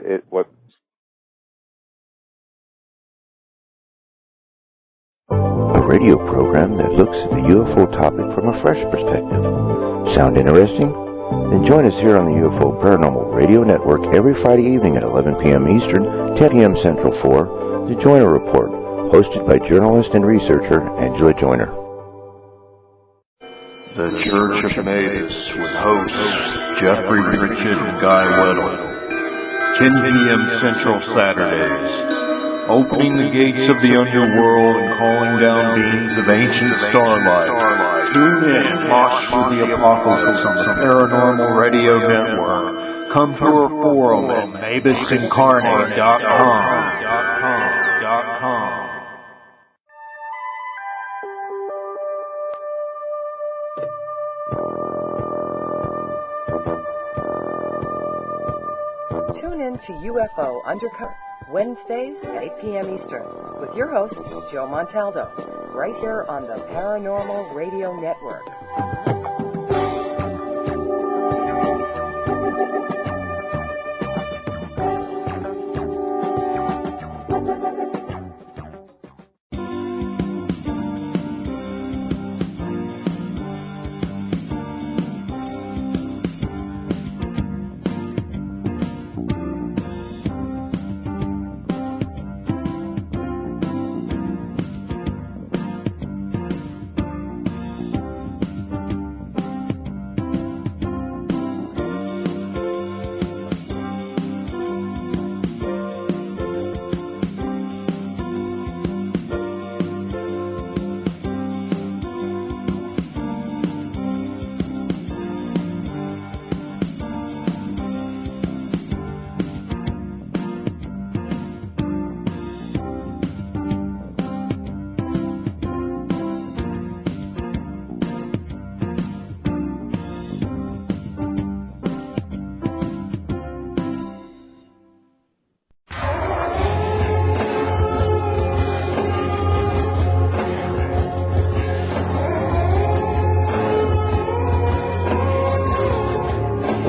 A radio program that looks at the UFO topic from a fresh perspective. Sound interesting? Then join us here on the UFO Paranormal Radio Network every Friday evening at 11 p.m. Eastern, 10 p.m. Central 4, the Joyner Report, hosted by journalist and researcher Angela Joyner. The Church of Natus with hosts Jeffrey Pritchett and Guy Weddle. 10 p.m. Central Saturdays. Opening the gates of the underworld and calling down beings of ancient starlight. Tune in, watch through the apocalypse on the Paranormal Radio Network. Come to our forum at mabisincarnate.com. Tune in to UFO Undercover, Wednesdays at 8 p.m. Eastern, with your host, Joe Montaldo, right here on the Paranormal Radio Network.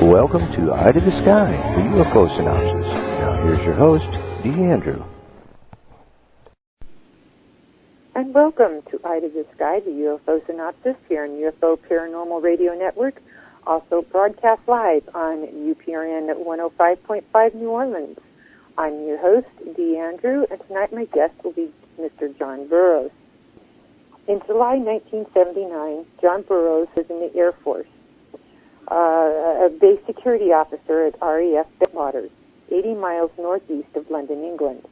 Welcome to Eye to the Sky, the UFO Synopsis. Now here's your host, Andrew. And welcome to Eye to the Sky, the UFO Synopsis, here on UFO Paranormal Radio Network, also broadcast live on UPRN 105.5 New Orleans. I'm your host, Andrew, and tonight my guest will be Mr. John Burroughs. In July 1979, John Burroughs was in the Air Force, a base security officer at RAF Bentwaters, 80 miles northeast of London, England.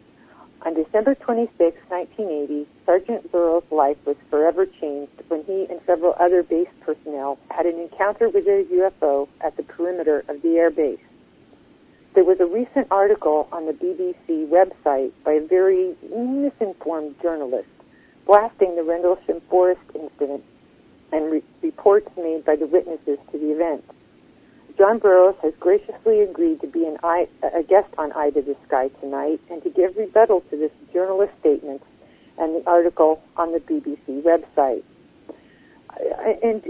On December 26, 1980, Sergeant Burroughs' life was forever changed when he and several other base personnel had an encounter with a UFO at the perimeter of the air base. There was a recent article on the BBC website by a very misinformed journalist blasting the Rendlesham Forest incident and reports made by the witnesses to the event. John Burroughs has graciously agreed to be a guest on Eye to the Sky tonight and to give rebuttal to this journalist statement and the article on the BBC website. And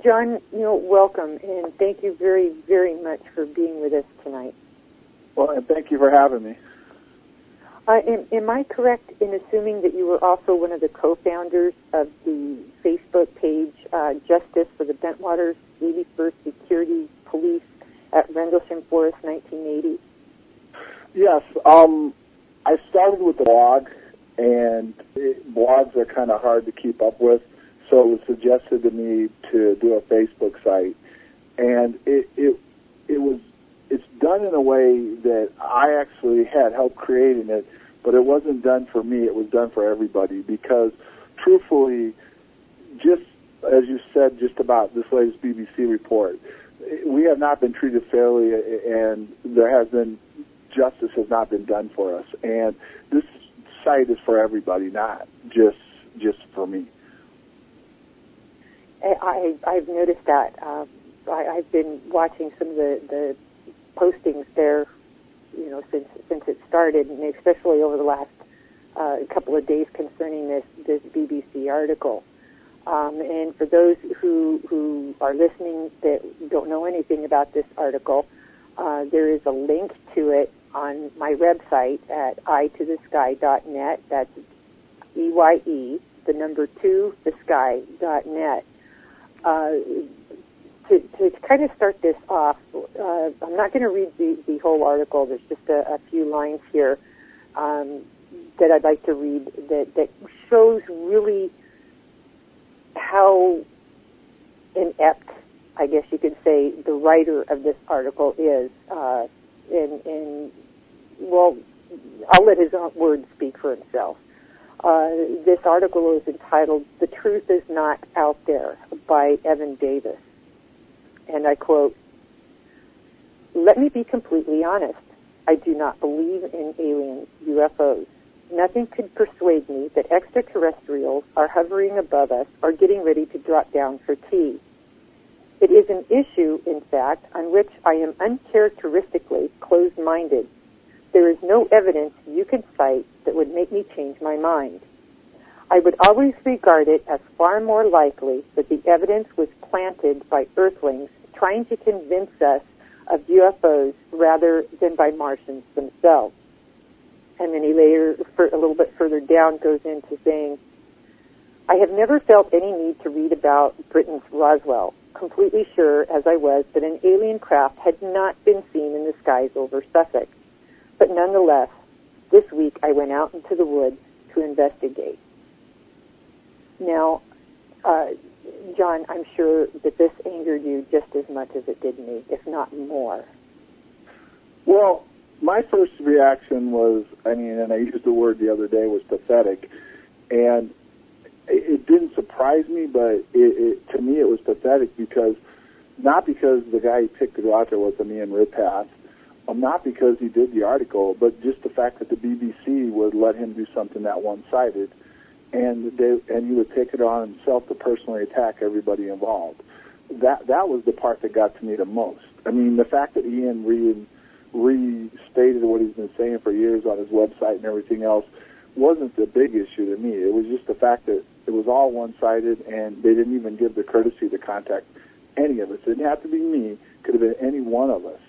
John, welcome, and thank you very, very much for being with us tonight. Well, and thank you for having me. Am I correct in assuming that you were also one of the co-founders of the Facebook page, Justice for the Bentwaters 81st Security Police at Rendlesham Forest 1980? Yes. I started with the blog, and blogs are kind of hard to keep up with, so it was suggested to me to do a Facebook site. And it's done in a way that I actually had helped creating it, but it wasn't done for me, it was done for everybody, because truthfully, just as you said just about this latest BBC report, we have not been treated fairly, and justice has not been done for us. And this site is for everybody, not just for me. I've noticed that. I've been watching some of the postings there, since it started, and especially over the last couple of days concerning this BBC article. And for those who are listening that don't know anything about this article, There is a link to it on my website at eye2thesky.net. That's EYE, the number 2, thesky.net. To kind of start this off, I'm not going to read the whole article. There's just a few lines here that I'd like to read that shows really how inept, I guess you could say, the writer of this article is. Well, I'll let his own words speak for himself. This article is entitled, "The Truth Is Not Out There," by Evan Davis. And I quote, "Let me be completely honest. I do not believe in alien UFOs. Nothing could persuade me that extraterrestrials are hovering above us or getting ready to drop down for tea. It is an issue, in fact, on which I am uncharacteristically closed-minded. There is no evidence you can cite that would make me change my mind. I would always regard it as far more likely that the evidence was planted by Earthlings trying to convince us of UFOs rather than by Martians themselves." And then he later, a little bit further down, goes into saying, "I have never felt any need to read about Britain's Roswell, completely sure as I was that an alien craft had not been seen in the skies over Suffolk. But nonetheless, this week I went out into the woods to investigate." Now, John, I'm sure that this angered you just as much as it did me, if not more. Well, my first reaction was, and I used the word the other day, was pathetic. And it didn't surprise me, but to me it was pathetic because, not because the guy who picked it out there was Ian Ridpath, not because he did the article, but just the fact that the BBC would let him do something that one-sided, and he would take it on himself to personally attack everybody involved. That was the part that got to me the most. I mean, the fact that Ian restated what he's been saying for years on his website and everything else wasn't the big issue to me. It was just the fact that it was all one-sided, and they didn't even give the courtesy to contact any of us. It didn't have to be me. It could have been any one of us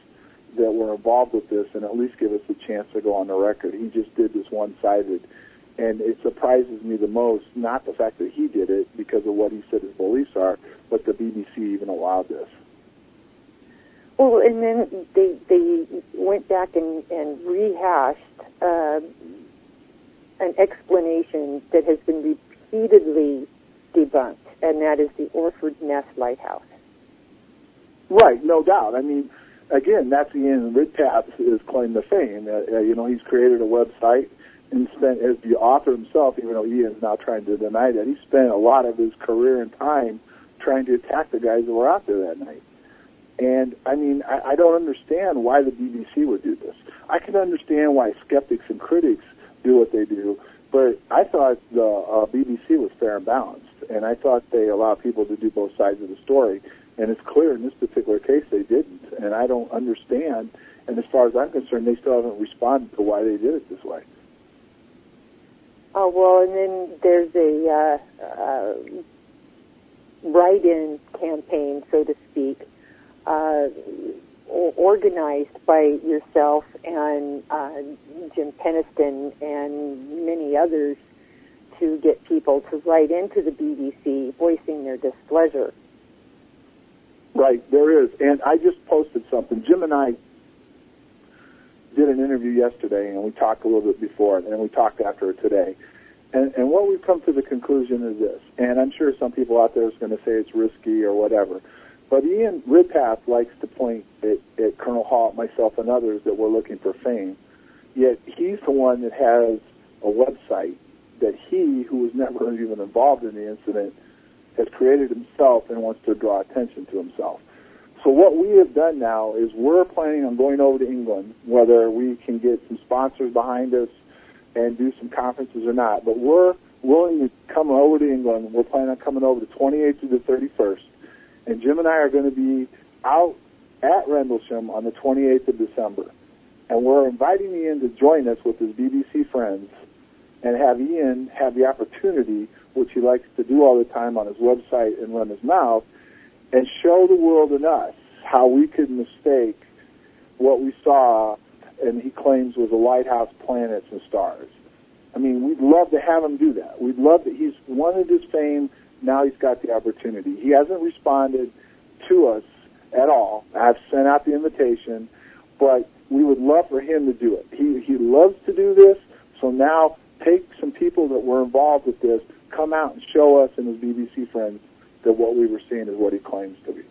that were involved with this and at least give us a chance to go on the record. He just did this one-sided. And it surprises me the most, not the fact that he did it because of what he said his beliefs are, but the BBC even allowed this. Well, and then they went back and rehashed an explanation that has been repeatedly debunked, and that is the Orford Ness Lighthouse. Right, no doubt. I mean, again, that's Ian Ridpath's claim to fame. He's created a website and spent, as the author himself, even though Ian's now trying to deny that, he spent a lot of his career and time trying to attack the guys that were out there that night. And, I don't understand why the BBC would do this. I can understand why skeptics and critics do what they do, but I thought the BBC was fair and balanced, and I thought they allowed people to do both sides of the story. And it's clear in this particular case they didn't, and I don't understand. And as far as I'm concerned, they still haven't responded to why they did it this way. Oh, well, and then there's a write-in campaign, so to speak, organized by yourself and Jim Peniston and many others to get people to write into the BBC voicing their displeasure. Right, there is. And I just posted something. Jim and I did an interview yesterday, and we talked a little bit before it, and we talked after it today. And what we've come to the conclusion is this, and I'm sure some people out there is going to say it's risky or whatever, but Ian Ridpath likes to point at Colonel Hall, myself, and others that we're looking for fame, yet he's the one that has a website that he, who was never even involved in the incident, has created himself and wants to draw attention to himself. So what we have done now is we're planning on going over to England, whether we can get some sponsors behind us and do some conferences or not, but we're willing to come over to England. We're planning on coming over the 28th through the 31st, and Jim and I are going to be out at Rendlesham on the 28th of December, and we're inviting Ian to join us with his BBC friends and have Ian have the opportunity, which he likes to do all the time on his website and run his mouth, and show the world and us how we could mistake what we saw, and he claims was a lighthouse, planets, and stars. I mean, we'd love to have him do that. We'd love that. He's wanted his fame. Now he's got the opportunity. He hasn't responded to us at all. I've sent out the invitation, but we would love for him to do it. He loves to do this, so now take some people that were involved with this, come out and show us and his BBC friends that what we were seeing is what he claims to be.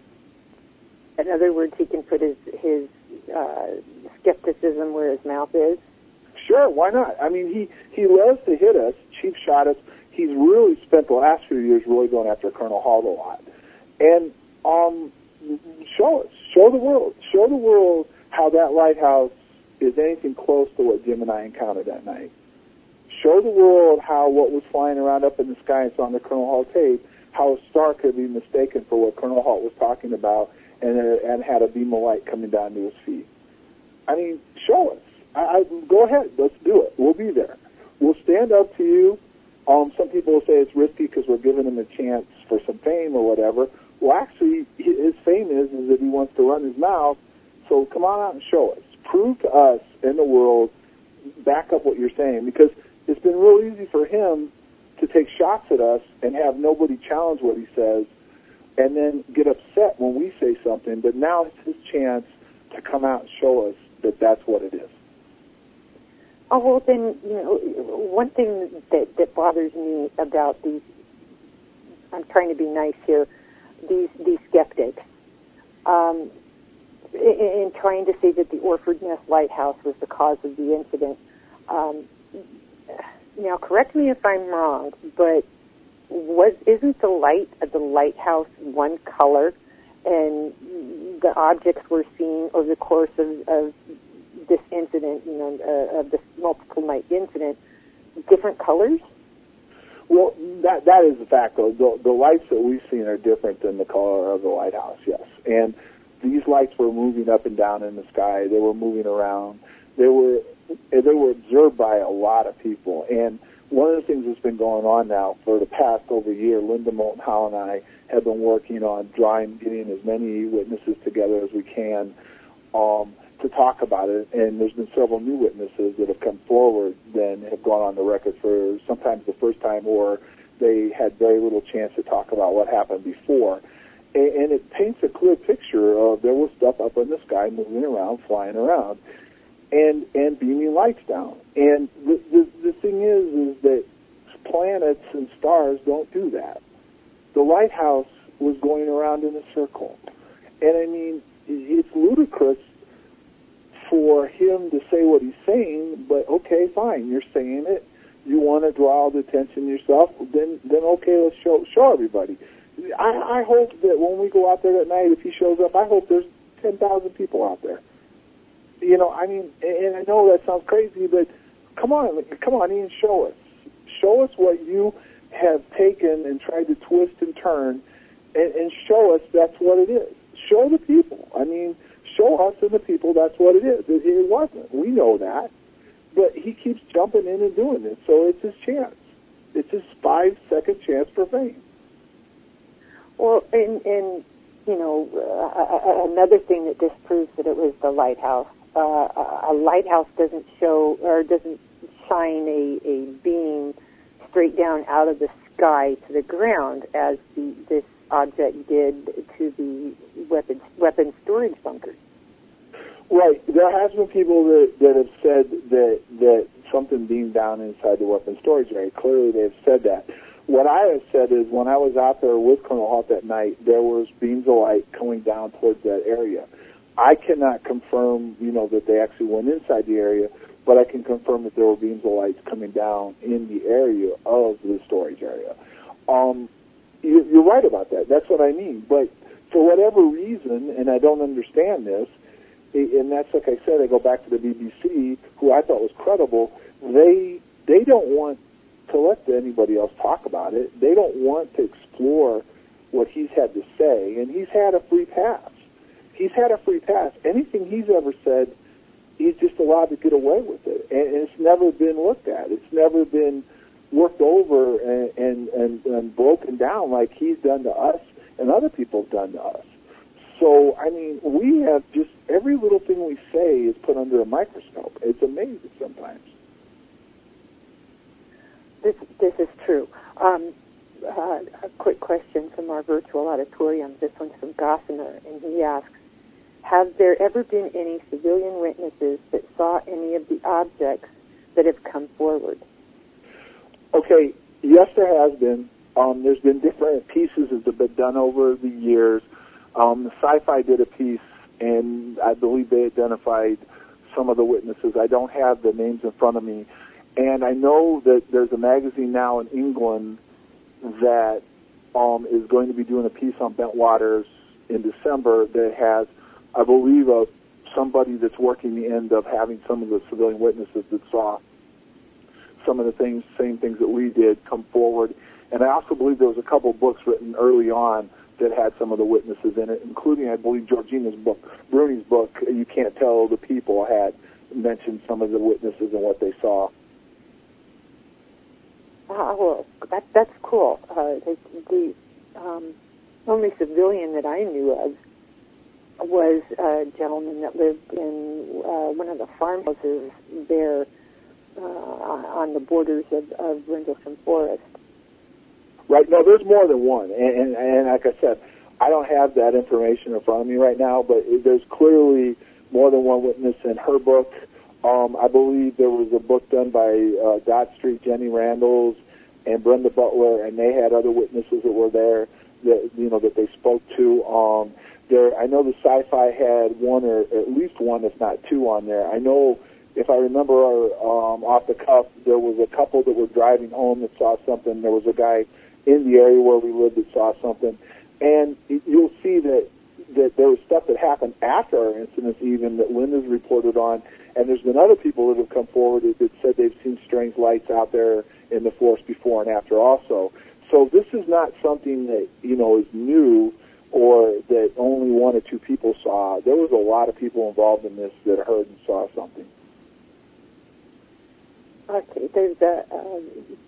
In other words, he can put his skepticism where his mouth is? Sure, why not? I mean, he loves to hit us, cheap shot us. He's really spent the last few years really going after Colonel Hall a lot. And show the world how that lighthouse is anything close to what Jim and I encountered that night. Show the world how what was flying around up in the sky and saw on the Colonel Hall tape, how a star could be mistaken for what Colonel Hall was talking about and had a beam of light coming down to his feet. I mean, show us. Go ahead. Let's do it. We'll be there. We'll stand up to you. Some people will say it's risky because we're giving him a chance for some fame or whatever. Well, actually, his fame is that he wants to run his mouth. So come on out and show us. Prove to us and the world, back up what you're saying, because it's been real easy for him to take shots at us and have nobody challenge what he says and then get upset when we say something. But now it's his chance to come out and show us that that's what it is. Oh, well, then, one thing that bothers me about these, I'm trying to be nice here, these skeptics, in trying to say that the Orford Nest Lighthouse was the cause of the incident. Now, correct me if I'm wrong, but isn't the light of the lighthouse one color, and the objects we're seeing over the course of this incident, of this multiple night incident, different colors? Well, that is a fact, though. The lights that we've seen are different than the color of the lighthouse, yes. And these lights were moving up and down in the sky. They were moving around. They were observed by a lot of people. And one of the things that's been going on now for the past over a year, Linda Moulton Howe and I have been working on getting as many witnesses together as we can to talk about it. And there's been several new witnesses that have come forward and have gone on the record for sometimes the first time, or they had very little chance to talk about what happened before. And it paints a clear picture of there was stuff up in the sky moving around, flying around, and beaming lights down. And the thing is that planets and stars don't do that. The lighthouse was going around in a circle. And, I mean, it's ludicrous for him to say what he's saying, but okay, fine, you're saying it. You want to draw all the attention yourself, then okay, let's show everybody. I hope that when we go out there that night, if he shows up, I hope there's 10,000 people out there. I mean, and I know that sounds crazy, but come on, Ian, show us. Show us what you have taken and tried to twist and turn, and show us that's what it is. Show the people. I mean, show us and the people that's what it is. It wasn't. We know that. But he keeps jumping in and doing it, so it's his chance. It's his 5-second chance for fame. Well, and another thing that disproves that it was the lighthouse. A lighthouse doesn't shine a beam straight down out of the sky to the ground as this object did to the weapon storage bunkers. Right. There has been people that have said that something beamed down inside the weapon storage area. Clearly, they've said that. What I have said is when I was out there with Colonel Halt that night, there was beams of light coming down towards that area. I cannot confirm, that they actually went inside the area, but I can confirm that there were beams of light coming down in the area of the storage area. You're right about that. That's what I mean. But for whatever reason, and I don't understand this, and that's like I said, I go back to the BBC, who I thought was credible. They don't want to let anybody else talk about it. They don't want to explore what he's had to say, and he's had a free pass. He's had a free pass. Anything he's ever said, he's just allowed to get away with it, and it's never been looked at. It's never been worked over and broken down like he's done to us and other people have done to us. So, I mean, we have just every little thing we say is put under a microscope. It's amazing sometimes. This is true. A quick question from our virtual auditorium. This one's from Gossamer, and he asks, have there ever been any civilian witnesses that saw any of the objects that have come forward? Okay, yes, there has been. There's been different pieces that have been done over the years. The Sci-Fi did a piece, and I believe they identified some of the witnesses. I don't have the names in front of me. And I know that there's a magazine now in England that is going to be doing a piece on Bentwaters in December that has, I believe, somebody that's working the end of having some of the civilian witnesses that saw some of the same things that we did come forward. And I also believe there was a couple books written early on that had some of the witnesses in it, including, I believe, Georgina's book, Bruni's book, You Can't Tell the People, had mentioned some of the witnesses and what they saw. Well, that's cool. The only civilian that I knew of was a gentleman that lived in one of the farmhouses there on the borders of Rendlesham Forest. Right. No, there's more than one. And like I said, I don't have that information in front of me right now, but there's clearly more than one witness in her book. I believe there was a book done by Dot Street, Jenny Randalls, and Brenda Butler, and they had other witnesses that were there that they spoke to. I know the Sci-Fi had one, or at least one, if not two, on there. I know, if I remember off the cuff, there was a couple that were driving home that saw something. There was a guy in the area where we lived that saw something. And you'll see that there was stuff that happened after our incidents even that Linda's reported on. And there's been other people that have come forward that said they've seen strange lights out there in the forest before and after also. So this is not something that, is new or that only one or two people saw. There was a lot of people involved in this that heard and saw something. Okay, there's a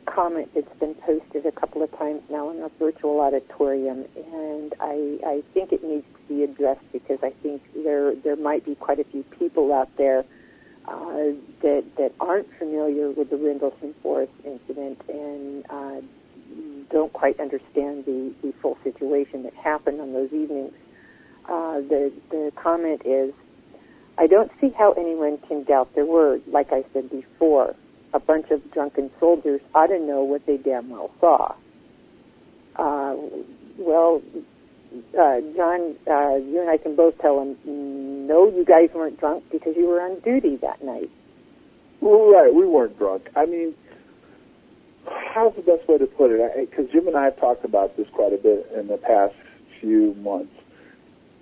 comment that's been posted a couple of times now in our virtual auditorium, and I think it needs to be addressed because I think there might be quite a few people out there that aren't familiar with the Rendlesham Forest incident and don't quite understand the full situation that happened on those evenings. The comment is, I don't see how anyone can doubt their word. Like I said before, a bunch of drunken soldiers ought to know what they damn well saw. John, you and I can both tell him, no, you guys weren't drunk because you were on duty that night. Well, right, we weren't drunk. I mean, how's the best way to put it? Because Jim and I have talked about this quite a bit in the past few months.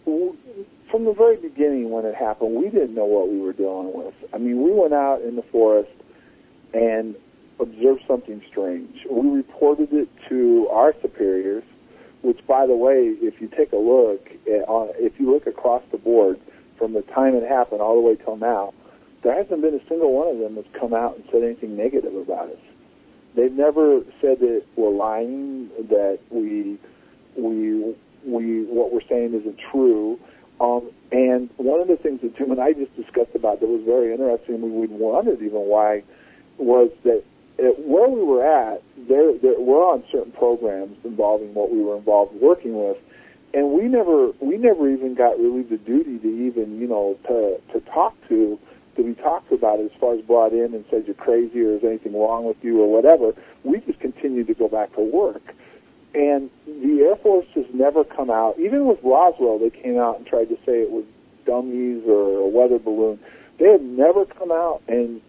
From the very beginning when it happened, we didn't know what we were dealing with. I mean, we went out in the forest and observed something strange. We reported it to our superiors, which, by the way, if you take a look, if you look across the board from the time it happened all the way till now, there hasn't been a single one of them that's come out and said anything negative about us. They've never said that we're lying, that what we're saying isn't true. And one of the things that Jim and I just discussed about that was very interesting, we wondered even why, was that where we were at, we're on certain programs involving what we were involved working with, and we never even got relieved of duty to even to be talked to about it as far as brought in and said you're crazy or is anything wrong with you or whatever. We just continued to go back to work. And the Air Force has never come out, even with Roswell, they came out and tried to say it was dummies or a weather balloon. They have never come out and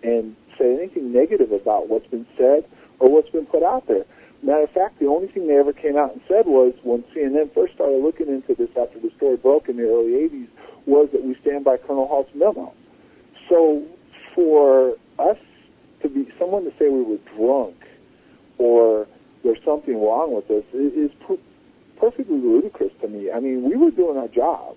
say anything negative about what's been said or what's been put out there. Matter of fact, the only thing they ever came out and said was, when CNN first started looking into this after the story broke in the early 80s, was that we stand by Colonel Halt's memo. So for us to be, someone to say we were drunk or there's something wrong with us is perfectly ludicrous to me. I mean, we were doing our job,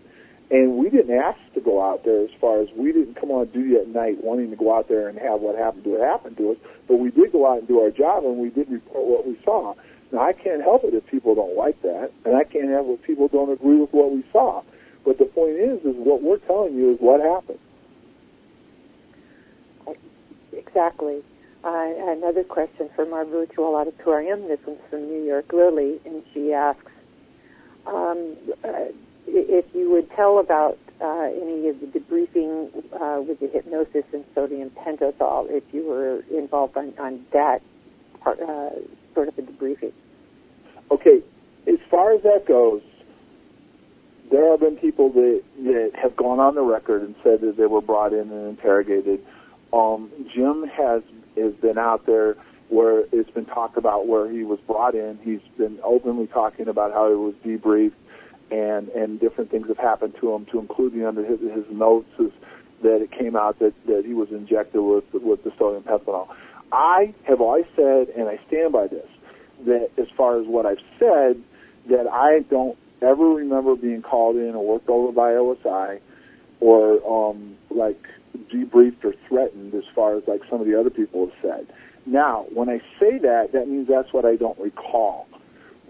and we didn't ask to go out there as far as we didn't come on duty at night wanting to go out there and have what happened to it happen to us, but we did go out and do our job, and we did report what we saw. Now, I can't help it if people don't like that, and I can't help it if people don't agree with what we saw. But the point is what we're telling you is what happened. Exactly. Another question from our virtual auditorium. This one's from New York, Lily, and she asks, if you would tell about any of the debriefing with the hypnosis and sodium pentothal, if you were involved on that part, sort of a debriefing. Okay, as far as that goes, there have been people that have gone on the record and said that they were brought in and interrogated. Jim has been out there where it's been talked about where he was brought in. He's been openly talking about how he was debriefed, and different things have happened to him, to including under his notes that it came out that he was injected with the sodium pentothal. I have always said, and I stand by this, that as far as what I've said, that I don't ever remember being called in or worked over by OSI or like debriefed or threatened as far as like some of the other people have said. Now, when I say that, that means that's what I don't recall.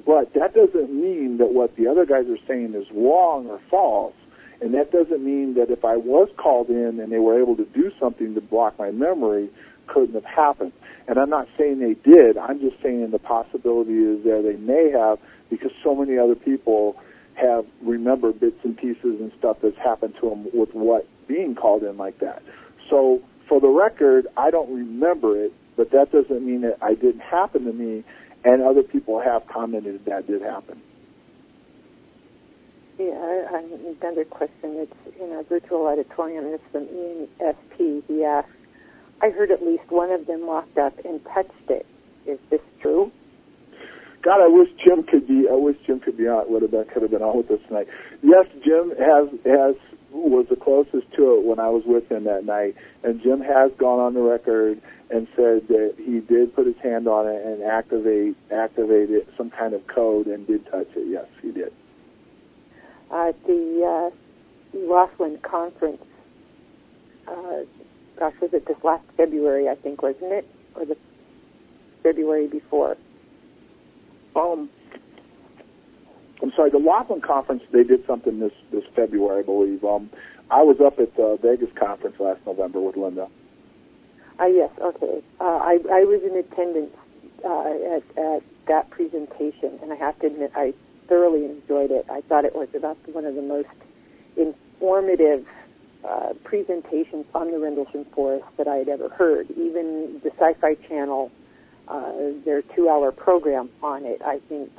But that doesn't mean that what the other guys are saying is wrong or false, and that doesn't mean that if I was called in and they were able to do something to block my memory, couldn't have happened. And I'm not saying they did. I'm just saying the possibility is there they may have, because so many other people have remembered bits and pieces and stuff that's happened to them with what being called in like that. So for the record, I don't remember it, but that doesn't mean that it didn't happen to me, and other people have commented that did happen. Yeah, another question that's in our virtual auditorium is from Ian SP. He asks, I heard at least one of them walked up and touched it. Is this true? God, I wish Jim could be on. Could have been on with us tonight. Yes, Jim was the closest to it when I was with him that night, and Jim has gone on the record and said that he did put his hand on it and activated some kind of code and did touch it. Yes, he did. The Laughlin conference, was it this last February, I think, wasn't it? Or the February before? I'm sorry, the Laughlin conference, they did something this February, I believe. I was up at the Vegas conference last November with Linda. Yes, okay. I was in attendance at that presentation, and I have to admit I thoroughly enjoyed it. I thought it was about one of the most informative presentations on the Rendlesham Forest that I had ever heard. Even the Sci-Fi Channel, their 2-hour program on it, I think,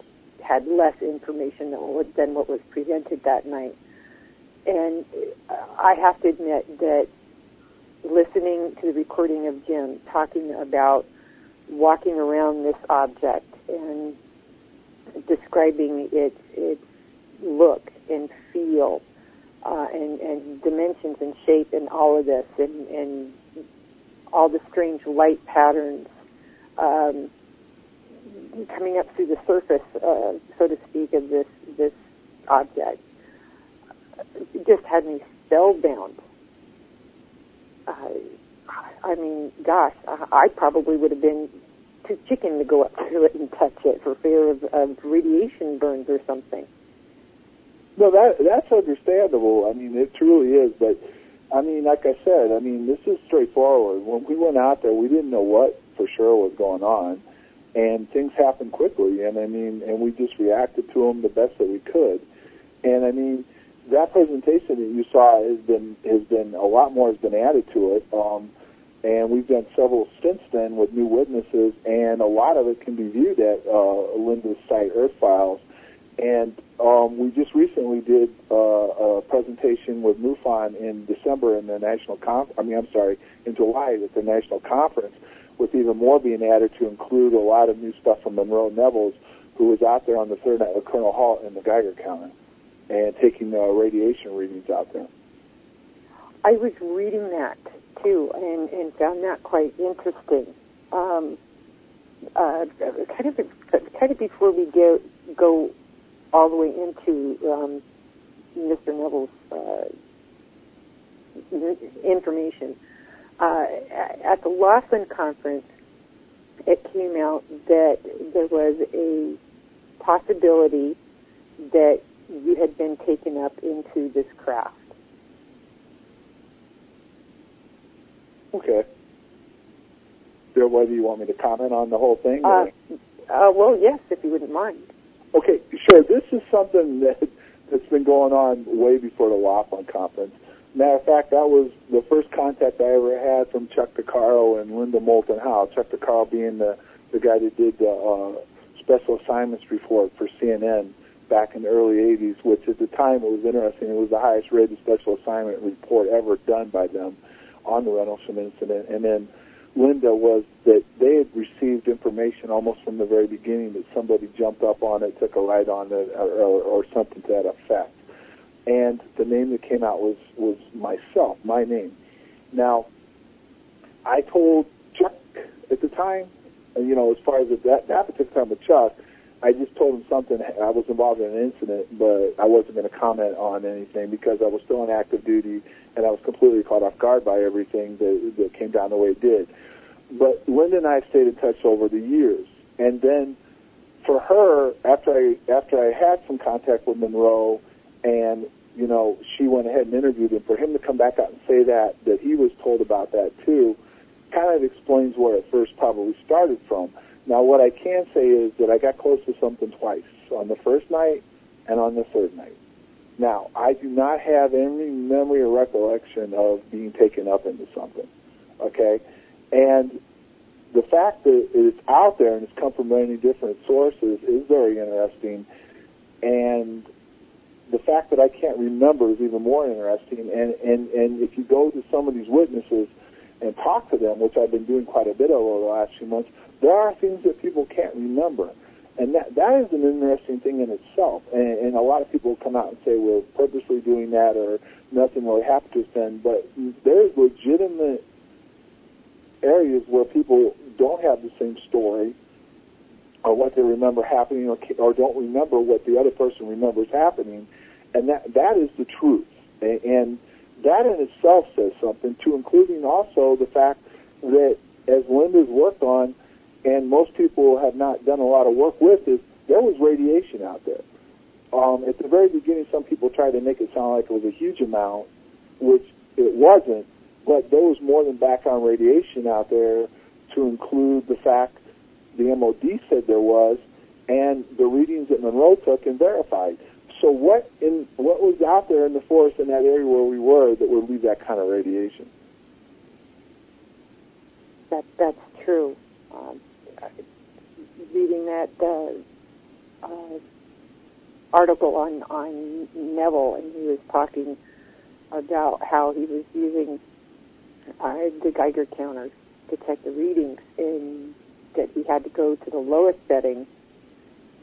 had less information than what was presented that night. And I have to admit that listening to the recording of Jim talking about walking around this object and describing its look and feel and dimensions and shape and all of this and all the strange light patterns coming up through the surface, so to speak, of this object, just had me spellbound. I mean, gosh, I probably would have been too chicken to go up to it and touch it for fear of radiation burns or something. No, that's understandable. I mean, it truly is. But, I mean, like I said, I mean, this is straightforward. When we went out there, we didn't know what for sure was going on. And things happened quickly. And, I mean, and we just reacted to them the best that we could. And, I mean, that presentation that you saw has been a lot more has been added to it. And we've done several since then with new witnesses, and a lot of it can be viewed at Linda's site, Earth Files. And we just recently did a presentation with MUFON in December in the in July at the National Conference, with even more being added to include a lot of new stuff from Monroe Nevels, who was out there on the third night with Colonel Halt in the Geiger counter and taking radiation readings out there. I was reading that too, and found that quite interesting. Kind of before we go all the way into Mr. Neville's information, at the Laughlin conference, it came out that there was a possibility that you had been taken up into this craft. Okay. So whether you want me to comment on the whole thing? Well, yes, if you wouldn't mind. Okay, sure. This is something that's been going on way before the Laughlin Conference. Matter of fact, that was the first contact I ever had from Chuck DeCaro and Linda Moulton Howe. Chuck DeCaro being the guy that did the special assignments report for CNN back in the early 80s, which at the time it was interesting. It was the highest rated special assignment report ever done by them on the Rendlesham incident. And then Linda was that they had received information almost from the very beginning that somebody jumped up on it, took a ride on it, or something to that effect. And the name that came out was myself, my name. Now, I told Chuck at the time, as far as that particular time with Chuck, I just told him something. I was involved in an incident, but I wasn't going to comment on anything because I was still on active duty and I was completely caught off guard by everything that came down the way it did. But Linda and I stayed in touch over the years. And then for her, after I had some contact with Monroe and, she went ahead and interviewed him, for him to come back out and say that he was told about that too, kind of explains where it first probably started from. Now, what I can say is that I got close to something twice, on the first night and on the third night. Now, I do not have any memory or recollection of being taken up into something, okay? And the fact that it's out there and it's come from many different sources is very interesting, and the fact that I can't remember is even more interesting. And if you go to some of these witnesses and talk to them, which I've been doing quite a bit over the last few months, there are things that people can't remember. And that is an interesting thing in itself. And a lot of people come out and say we're purposely doing that or nothing really happened to us then. But there's legitimate areas where people don't have the same story or what they remember happening or don't remember what the other person remembers happening. And that is the truth. And that in itself says something, too, including also the fact that as Linda's worked on, and most people have not done a lot of work with, is there was radiation out there. At the very beginning, some people tried to make it sound like it was a huge amount, which it wasn't, but there was more than background radiation out there to include the fact the MOD said there was, and the readings that Monroe took and verified. So what was out there in the forest in that area where we were that would leave that kind of radiation? That's true. Reading that article on Neville, and he was talking about how he was using the Geiger counter to check the readings, and that he had to go to the lowest setting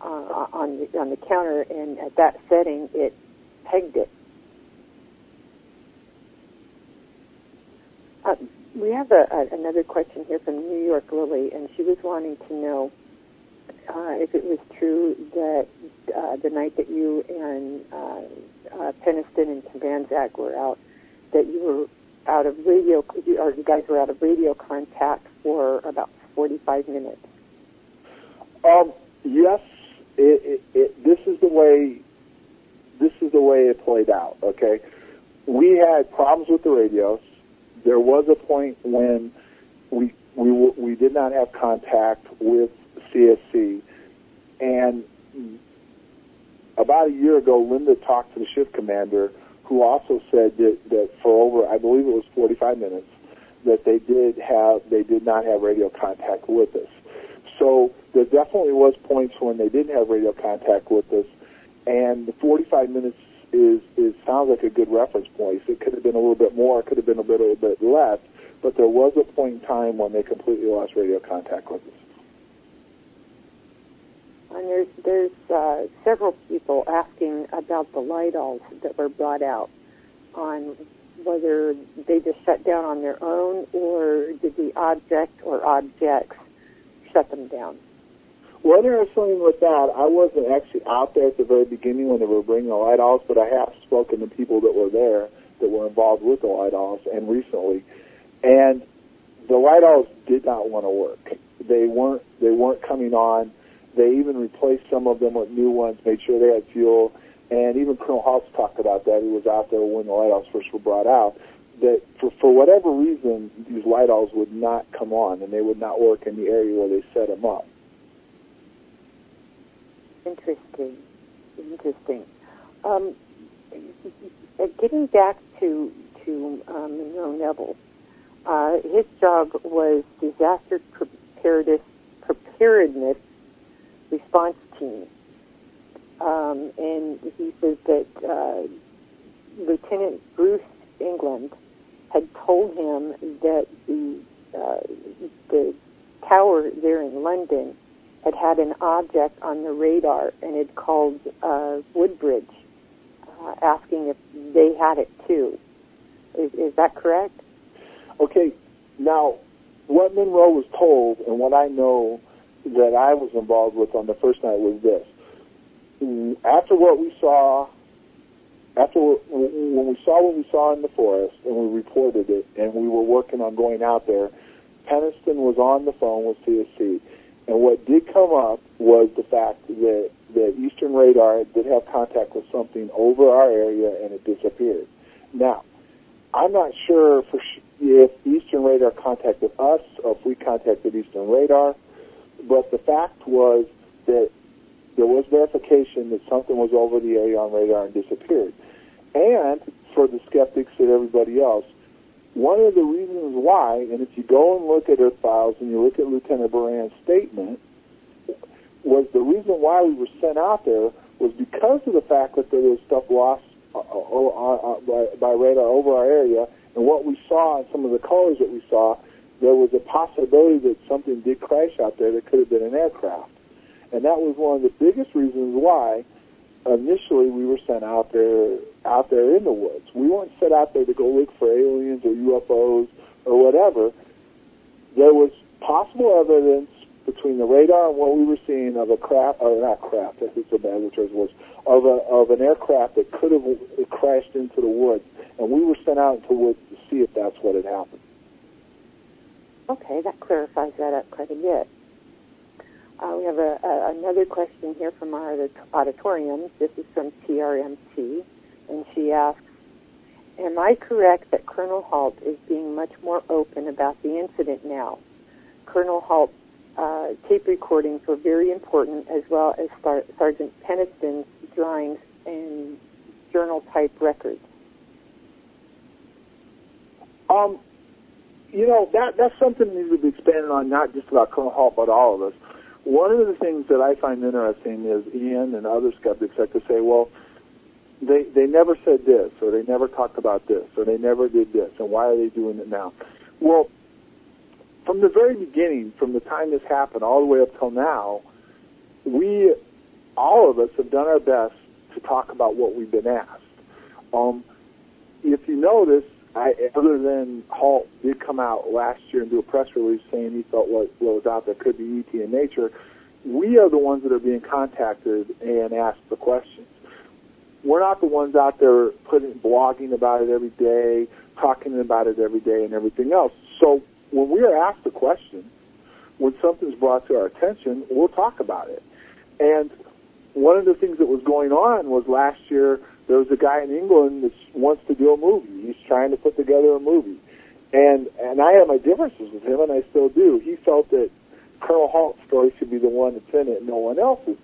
on the counter, and at that setting it pegged it. We have another question here from New York Lily, and she was wanting to know if it was true that the night that you and Peniston and Kavanzak were out, that you were out of radio, or you guys were out of radio contact for about 45 minutes. Yes, this is the way it played out. Okay, we had problems with the radios. There was a point when we did not have contact with CSC, and about a year ago, Linda talked to the shift commander, who also said that for over, I believe it was 45 minutes, that they did not have radio contact with us. So there definitely was points when they didn't have radio contact with us, and the 45 minutes sounds like a good reference point. It could have been a little bit more, it could have been a little bit less, but there was a point in time when they completely lost radio contact with us. And there's several people asking about the lidolls that were brought out, on whether they just shut down on their own, or did the object or objects shut them down? Well, interestingly with that, I wasn't actually out there at the very beginning when they were bringing the lidolls, but I have spoken to people that were there that were involved with the lidolls and recently, and the lidolls did not want to work. They weren't coming on. They even replaced some of them with new ones, made sure they had fuel, and even Colonel Haltz talked about that. He was out there when the light owls first were brought out, that for whatever reason, these light owls would not come on, and they would not work in the area where they set them up. Interesting. Getting back to Monroe Neville, his job was disaster preparedness response team. And he says that Lieutenant Bruce England had told him that the tower there in London had an object on the radar and had called Woodbridge, asking if they had it too. Is that correct? Okay, now what Monroe was told and what I know that I was involved with on the first night was this. After what we saw, when we saw what we saw in the forest and we reported it and we were working on going out there, Peniston was on the phone with CSC. And what did come up was the fact that Eastern Radar did have contact with something over our area and it disappeared. Now, I'm not sure if Eastern Radar contacted us or if we contacted Eastern Radar, but the fact was that there was verification that something was over the area on radar and disappeared. And for the skeptics and everybody else, one of the reasons why, and if you go and look at Earth Files and you look at Lieutenant Buran's statement, was the reason why we were sent out there was because of the fact that there was stuff lost by radar over our area, and what we saw and some of the colors that we saw, there was a possibility that something did crash out there that could have been an aircraft. And that was one of the biggest reasons why initially we were sent out there in the woods. We weren't sent out there to go look for aliens or UFOs or whatever. There was possible evidence between the radar and what we were seeing of a craft, or not craft, that's so bad the term was, of an aircraft that could have crashed into the woods. And we were sent out into the woods to see if that's what had happened. Okay, that clarifies that up quite a bit. We have another question here from our auditorium. This is from TRMT, and she asks, am I correct that Colonel Halt is being much more open about the incident now? Colonel Halt's tape recordings were very important, as well as Sergeant Peniston's drawings and journal-type records. That's something that needs to be expanded on, not just about Colonel Halt, but all of us. One of the things that I find interesting is Ian and other skeptics like to say, well, they never said this, or they never talked about this, or they never did this, and why are they doing it now? Well, from the very beginning, from the time this happened all the way up till now, all of us have done our best to talk about what we've been asked. If you notice, other than Halt did come out last year and do a press release saying he thought what was out there could be ET in nature, we are the ones that are being contacted and asked the questions. We're not the ones out there blogging about it every day, talking about it every day and everything else. So when we are asked a question, when something's brought to our attention, we'll talk about it. And one of the things that was going on was last year, there was a guy in England that wants to do a movie. He's trying to put together a movie. And I have my differences with him, and I still do. He felt that Colonel Halt's story should be the one that's in it and no one else's.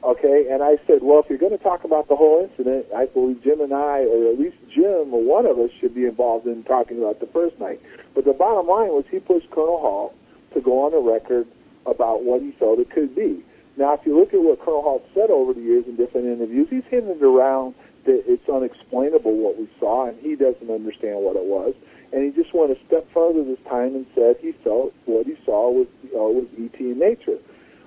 Okay? And I said, well, if you're going to talk about the whole incident, I believe Jim and I, or at least Jim or one of us, should be involved in talking about the first night. But the bottom line was he pushed Colonel Halt to go on the record about what he felt it could be. Now, if you look at what Colonel Halt said over the years in different interviews, he's hinted around that it's unexplainable what we saw, and he doesn't understand what it was. And he just went a step further this time and said he felt what he saw was ET in nature.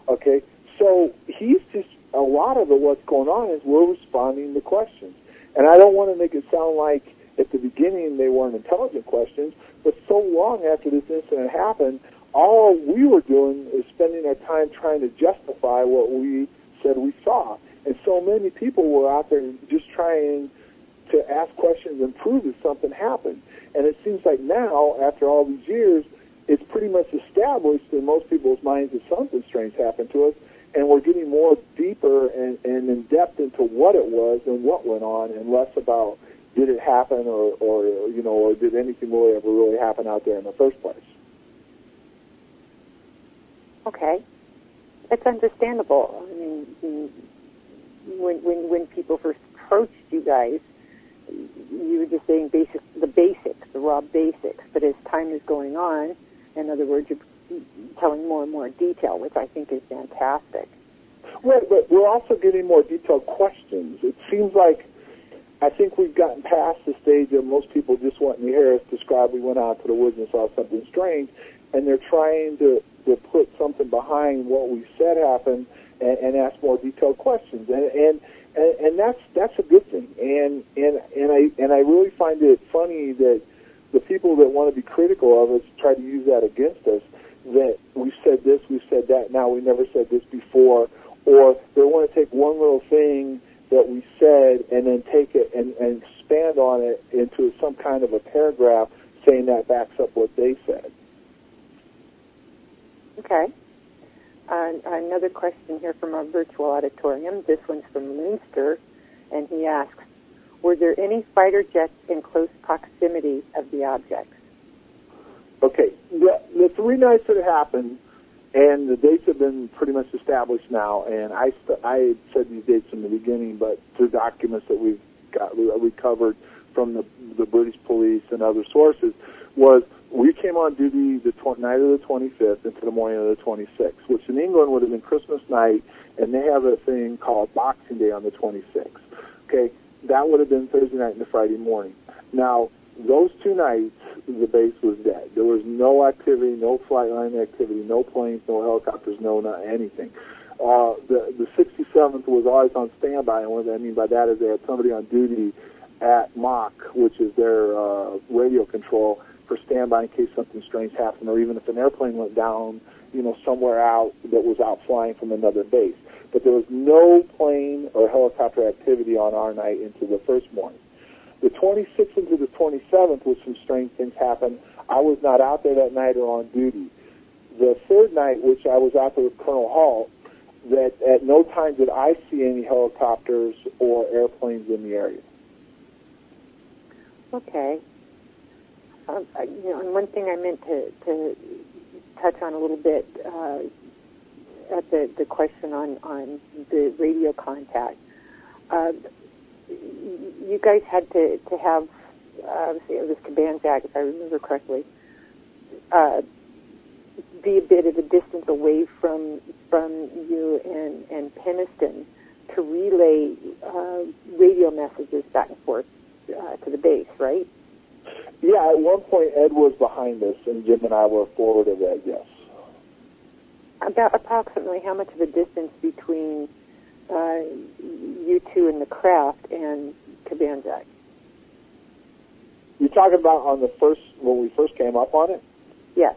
Okay, so he's just, a lot of what's going on is we're responding to questions. And I don't want to make it sound like at the beginning they weren't intelligent questions, but so long after this incident happened, all we were doing is spending our time trying to justify what we said we saw. And so many people were out there just trying to ask questions and prove that something happened. And it seems like now, after all these years, it's pretty much established in most people's minds that something strange happened to us. and we're getting more deeper and in depth into what it was and what went on, and less about did it happen or did anything really happen out there in the first place. Okay, that's understandable. I mean, when people first approached you guys, you were just saying the raw basics. But as time is going on, in other words, you're telling more and more detail, which I think is fantastic. Right, but we're also getting more detailed questions. It seems like I think we've gotten past the stage of most people just wanting to hear us describe we went out to the woods and saw something strange, and they're trying to put something behind what we said happened and ask more detailed questions. And that's a good thing. And I really find it funny that the people that want to be critical of us try to use that against us, that we said this, we said that, now we never said this before, or they want to take one little thing that we said and then take it and expand on it into some kind of a paragraph saying that backs up what they said. Okay. Another question here from our virtual auditorium. This one's from Leinster, and he asks, were there any fighter jets in close proximity of the objects? Okay, the 3 nights that it happened, and the dates have been pretty much established now, and I had said these dates from the beginning, but through documents that we recovered from the British police and other sources, was we came on duty the night of the 25th into the morning of the 26th, which in England would have been Christmas night, and they have a thing called Boxing Day on the 26th. Okay, that would have been Thursday night and the Friday morning. Now, those 2 nights, the base was dead. There was no activity, no flight line activity, no planes, no helicopters, no anything. The 67th was always on standby, and what I mean by that is they had somebody on duty at Mach, which is their radio control, for standby in case something strange happened, or even if an airplane went down, somewhere out that was out flying from another base. But there was no plane or helicopter activity on our night into the first morning. The 26th into the 27th, with some strange things happened, I was not out there that night or on duty. The third night, which I was out there with Colonel Hall, that at no time did I see any helicopters or airplanes in the area. Okay. And one thing I meant to touch on a little bit at the question on the radio contact. You guys had to have, it was Cabanzac, if I remember correctly, be a bit of a distance away from you and Peniston to relay radio messages back and forth to the base, right? Yeah, at one point Ed was behind us, and Jim and I were forward of Ed, yes. About approximately how much of a distance between you two and the craft and Cabanzac? You're talking about when we first came up on it? Yes.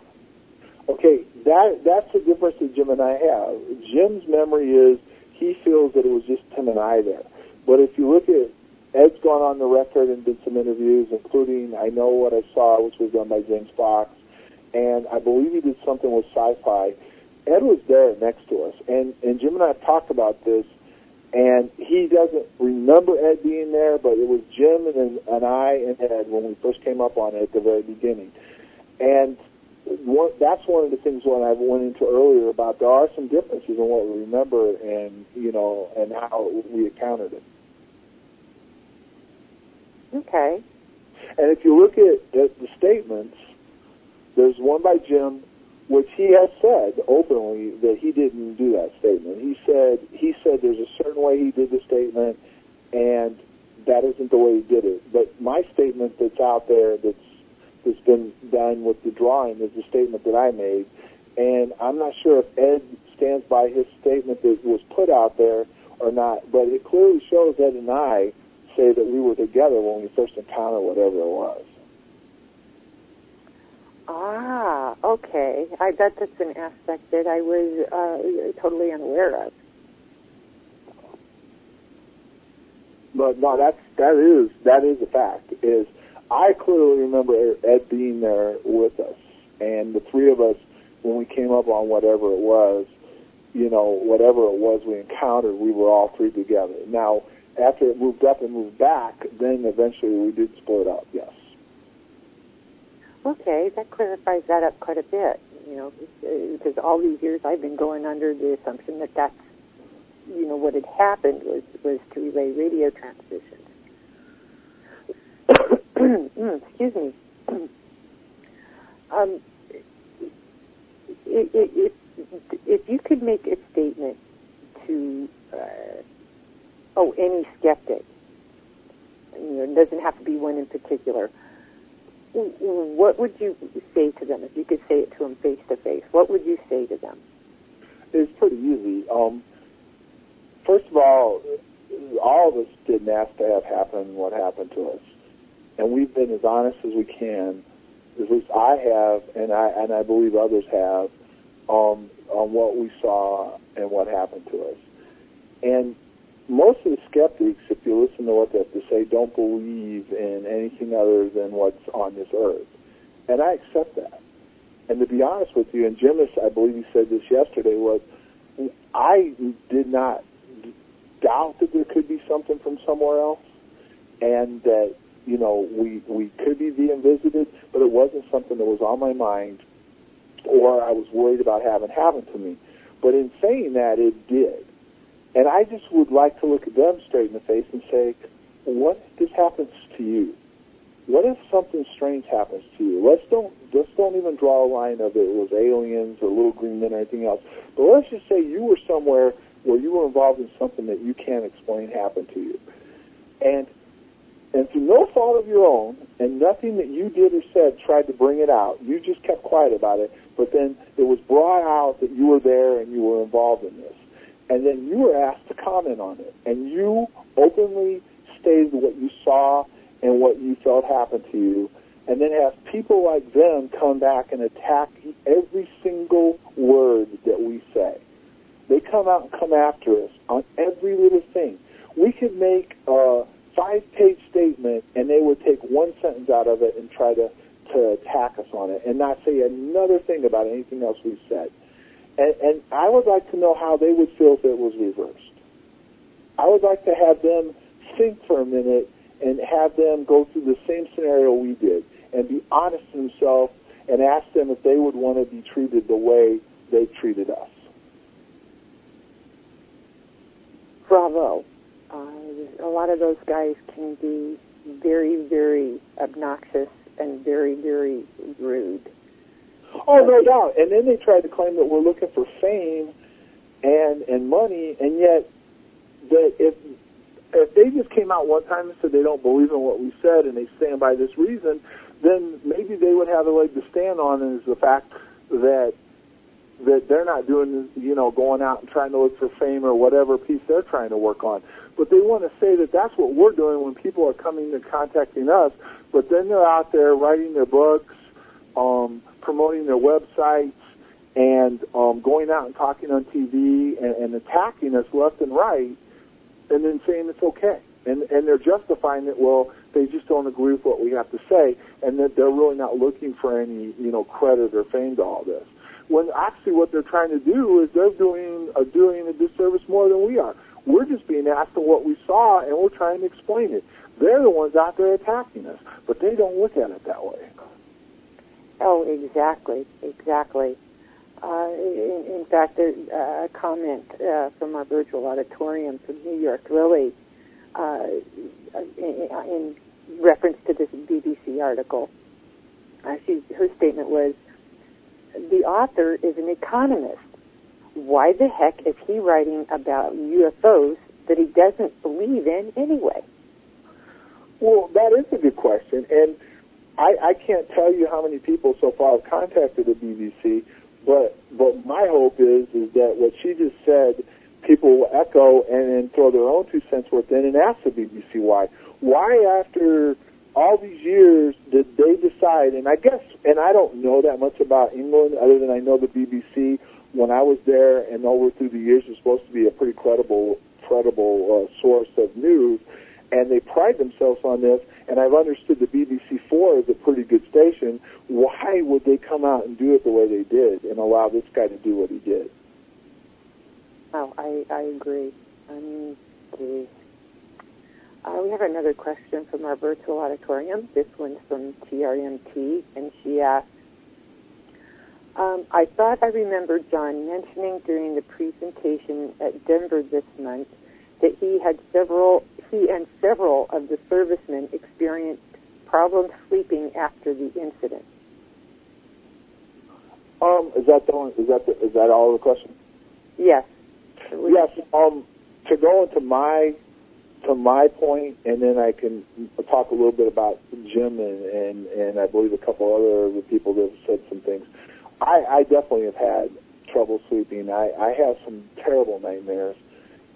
Okay, that's the difference that Jim and I have. Jim's memory is he feels that it was just Tim and I there. But if you look at Ed's gone on the record and did some interviews, including I Know What I Saw, which was done by James Fox, and I believe he did something with Sci-Fi. Ed was there next to us, and Jim and I have talked about this, and he doesn't remember Ed being there, but it was Jim and I and Ed when we first came up on it at the very beginning. And that's one of the things when I went into earlier about there are some differences in what we remember and how we encountered it. Okay. And if you look at the statements, there's one by Jim, which he has said openly that he didn't do that statement. He said there's a certain way he did the statement, and that isn't the way he did it. But my statement that's out there that's been done with the drawing is the statement that I made, and I'm not sure if Ed stands by his statement that was put out there or not, but it clearly shows Ed and I say that we were together when we first encountered whatever it was. Ah, okay. That's an aspect that I was totally unaware of. But no, that is a fact. Is I clearly remember Ed being there with us, and the three of us when we came up on whatever it was, whatever it was we encountered, we were all three together. Now, after it moved up and moved back, then eventually we did split up, yes. Okay, that clarifies that up quite a bit, because all these years I've been going under the assumption that that's, what had happened was to relay radio transmissions. Excuse me. If you could make a statement to any skeptic, it doesn't have to be one in particular, what would you say to them if you could say it to them face to face? What would you say to them? It's pretty easy. First of all of us didn't ask to have happen what happened to us, and we've been as honest as we can. At least I have, and I believe others have, on what we saw and what happened to us. And most of the skeptics, if you listen to what they have to say, don't believe in anything other than what's on this earth. And I accept that. And to be honest with you, and Jim, I believe he said this yesterday, was I did not doubt that there could be something from somewhere else, and that, we could be being visited, but it wasn't something that was on my mind or I was worried about having happen to me. But in saying that, it did. And I just would like to look at them straight in the face and say, what if this happens to you? What if something strange happens to you? Let's don't even draw a line of it was aliens or little green men or anything else. But let's just say you were somewhere where you were involved in something that you can't explain happened to you. And through no fault of your own, and nothing that you did or said tried to bring it out. You just kept quiet about it, but then it was brought out that you were there and you were involved in this. And then you were asked to comment on it. And you openly stated what you saw and what you felt happened to you, and then have people like them come back and attack every single word that we say. They come out and come after us on every little thing. We could make a 5-page statement, and they would take one sentence out of it and try to attack us on it and not say another thing about anything else we've said. And I would like to know how they would feel if it was reversed. I would like to have them think for a minute and have them go through the same scenario we did and be honest to themselves and ask them if they would want to be treated the way they treated us. Bravo. A lot of those guys can be very, very obnoxious and very, very rude. Oh, no doubt. And then they tried to claim that we're looking for fame and money, and yet that if they just came out one time and said they don't believe in what we said and they stand by this reason, then maybe they would have a leg to stand on, is the fact that they're not doing, going out and trying to look for fame or whatever piece they're trying to work on. But they want to say that that's what we're doing when people are coming and contacting us, but then they're out there writing their books, promoting their websites, and going out and talking on TV and attacking us left and right, and then saying it's okay. And they're justifying it, well, they just don't agree with what we have to say, and that they're really not looking for any, credit or fame to all this. When actually what they're trying to do is they're doing a disservice more than we are. We're just being asked on what we saw, and we're trying to explain it. They're the ones out there attacking us, but they don't look at it that way. Oh, exactly. In fact, there's a comment from our virtual auditorium from New York, really, in reference to this BBC article. Her statement was, the author is an economist. Why the heck is he writing about UFOs that he doesn't believe in anyway? Well, that is a good question, and I can't tell you how many people so far have contacted the BBC, but my hope is that what she just said, people will echo and then throw their own 2 cents worth in and ask the BBC why. Why, after all these years, did they decide, and I guess, and I don't know that much about England other than I know the BBC, when I was there and over through the years, was supposed to be a pretty credible source of news, and they pride themselves on this, and I've understood the BBC4 is a pretty good station. Why would they come out and do it the way they did and allow this guy to do what he did? Oh, I agree. Geez. We have another question from our virtual auditorium. This one's from TRMT, and she asks, I thought I remembered John mentioning during the presentation at Denver this month that he and several of the servicemen experienced problems sleeping after the incident. Is that all the question? Yes. Yes. To go into my point, and then I can talk a little bit about Jim and I believe a couple other of the people that have said some things. I definitely have had trouble sleeping. I have some terrible nightmares.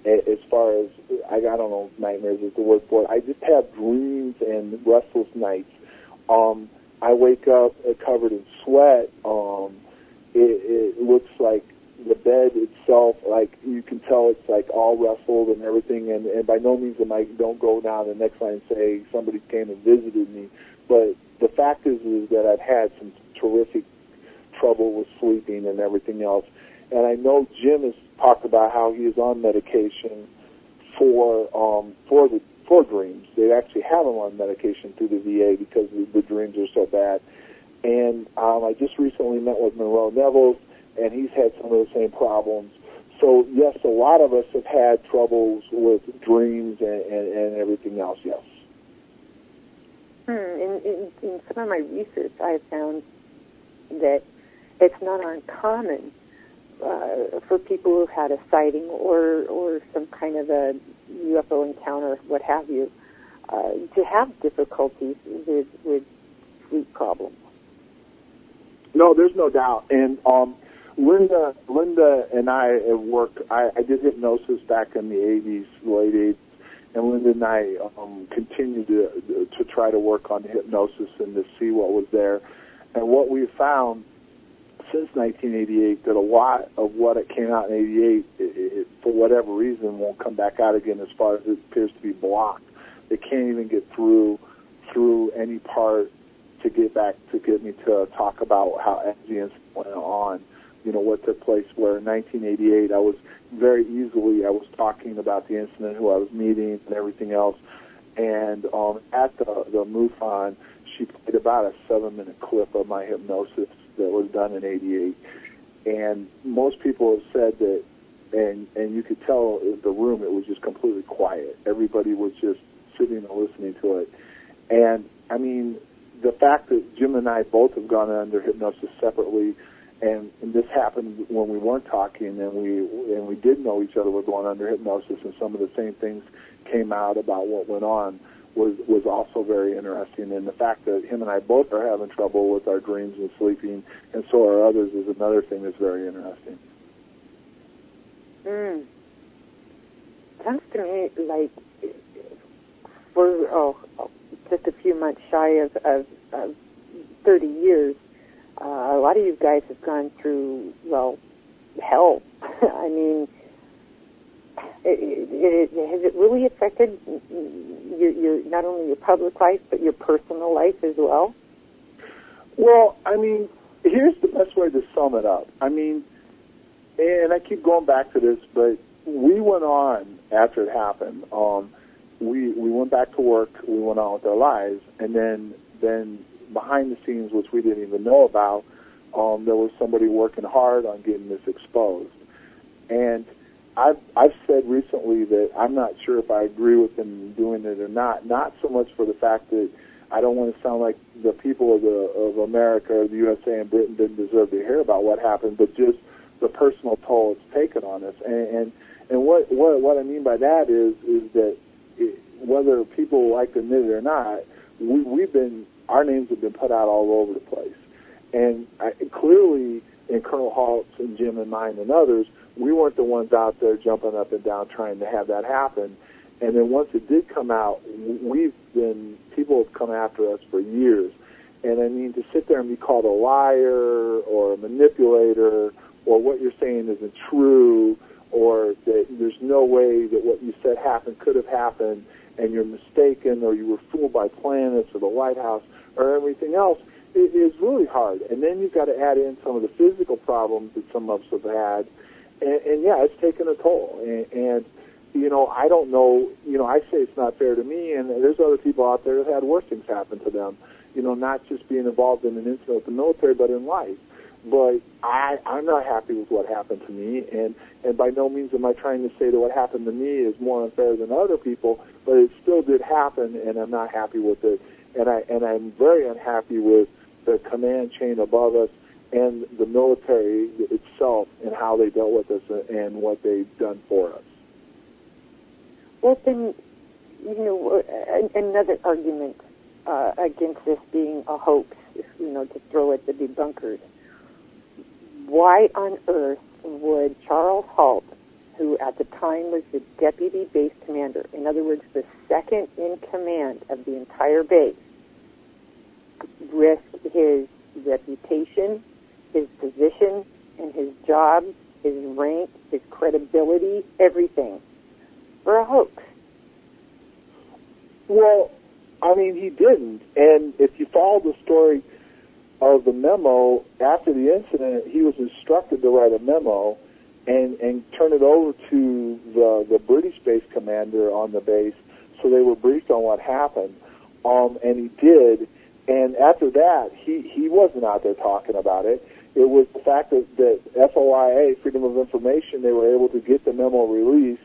As far as, I don't know if nightmares is the word for it. I just have dreams and restless nights. I wake up covered in sweat. It looks like the bed itself, like you can tell it's like all rustled and everything, and by no means don't go down the next line and say somebody came and visited me. But the fact is that I've had some terrific trouble with sleeping and everything else. And I know Jim has talked about how he is on medication for dreams. They actually have him on medication through the VA because the dreams are so bad. And I just recently met with Monroe Neville, and he's had some of the same problems. So, yes, a lot of us have had troubles with dreams and everything else, yes. In some of my research, I have found that it's not uncommon for people who've had a sighting or some kind of a UFO encounter, what have you, to have difficulties with sleep problems. No, there's no doubt. And Linda and I have worked. I did hypnosis back in the 80s, late 80s, and Linda and I continued to try to work on hypnosis and to see what was there. And what we found since 1988, that a lot of what it came out in 88, it, for whatever reason, won't come back out again as far as it appears to be blocked. They can't even get through any part to get me to talk about how the incident went on, what took place, where in 1988 I was talking about the incident, who I was meeting and everything else, and at the MUFON, she played about a 7-minute clip of my hypnosis that was done in 88, and most people have said that, and you could tell in the room it was just completely quiet. Everybody was just sitting and listening to it, and I mean, the fact that Jim and I both have gone under hypnosis separately, and this happened when we weren't talking, and we did know each other were going under hypnosis, and some of the same things came out about what went on, was also very interesting. And the fact that him and I both are having trouble with our dreams and sleeping, and so are others, is another thing that's very interesting. Sounds to me like we're just a few months shy of 30 years. A lot of you guys have gone through, hell. I mean, has it really affected your not only your public life, but your personal life as well? Well, I mean, here's the best way to sum it up. I mean, and I keep going back to this, but we went on after it happened. We went back to work. We went on with our lives, and then behind the scenes, which we didn't even know about, there was somebody working hard on getting this exposed. And I've said recently that I'm not sure if I agree with them doing it or not. Not so much for the fact that I don't want to sound like the people of America or the USA and Britain didn't deserve to hear about what happened, but just the personal toll it's taken on us. And what I mean by that is that whether people like to admit it or not, our names have been put out all over the place. And clearly, in Colonel Halt's and Jim and mine and others, we weren't the ones out there jumping up and down trying to have that happen. And then once it did come out, people have come after us for years. And I mean, to sit there and be called a liar or a manipulator, or what you're saying isn't true, or that there's no way that what you said could have happened, and you're mistaken, or you were fooled by planets or the White House or everything else, it is really hard. And then you've got to add in some of the physical problems that some of us have had, and yeah, it's taken a toll. And you know, I don't know. You know, I say it's not fair to me, and there's other people out there that had worse things happen to them. You know, not just being involved in an incident with the military, but in life. But I'm not happy with what happened to me, and by no means am I trying to say that what happened to me is more unfair than other people, but it still did happen, and I'm not happy with it. And I'm very unhappy with the command chain above us and the military itself and how they dealt with us and what they've done for us. Well, then, you know, another argument against this being a hoax, you know, to throw at the debunkers. Why on earth would Charles Halt, who at the time was the deputy base commander, in other words, the second in command of the entire base, risk his reputation, his position, and his job, his rank, his credibility, everything, for a hoax? Well, I mean, he didn't. And if you follow the story of the memo, after the incident, he was instructed to write a memo and turn it over to the British base commander on the base, so they were briefed on what happened. And he did. And after that, he wasn't out there talking about it. It was the fact that FOIA, Freedom of Information, they were able to get the memo released,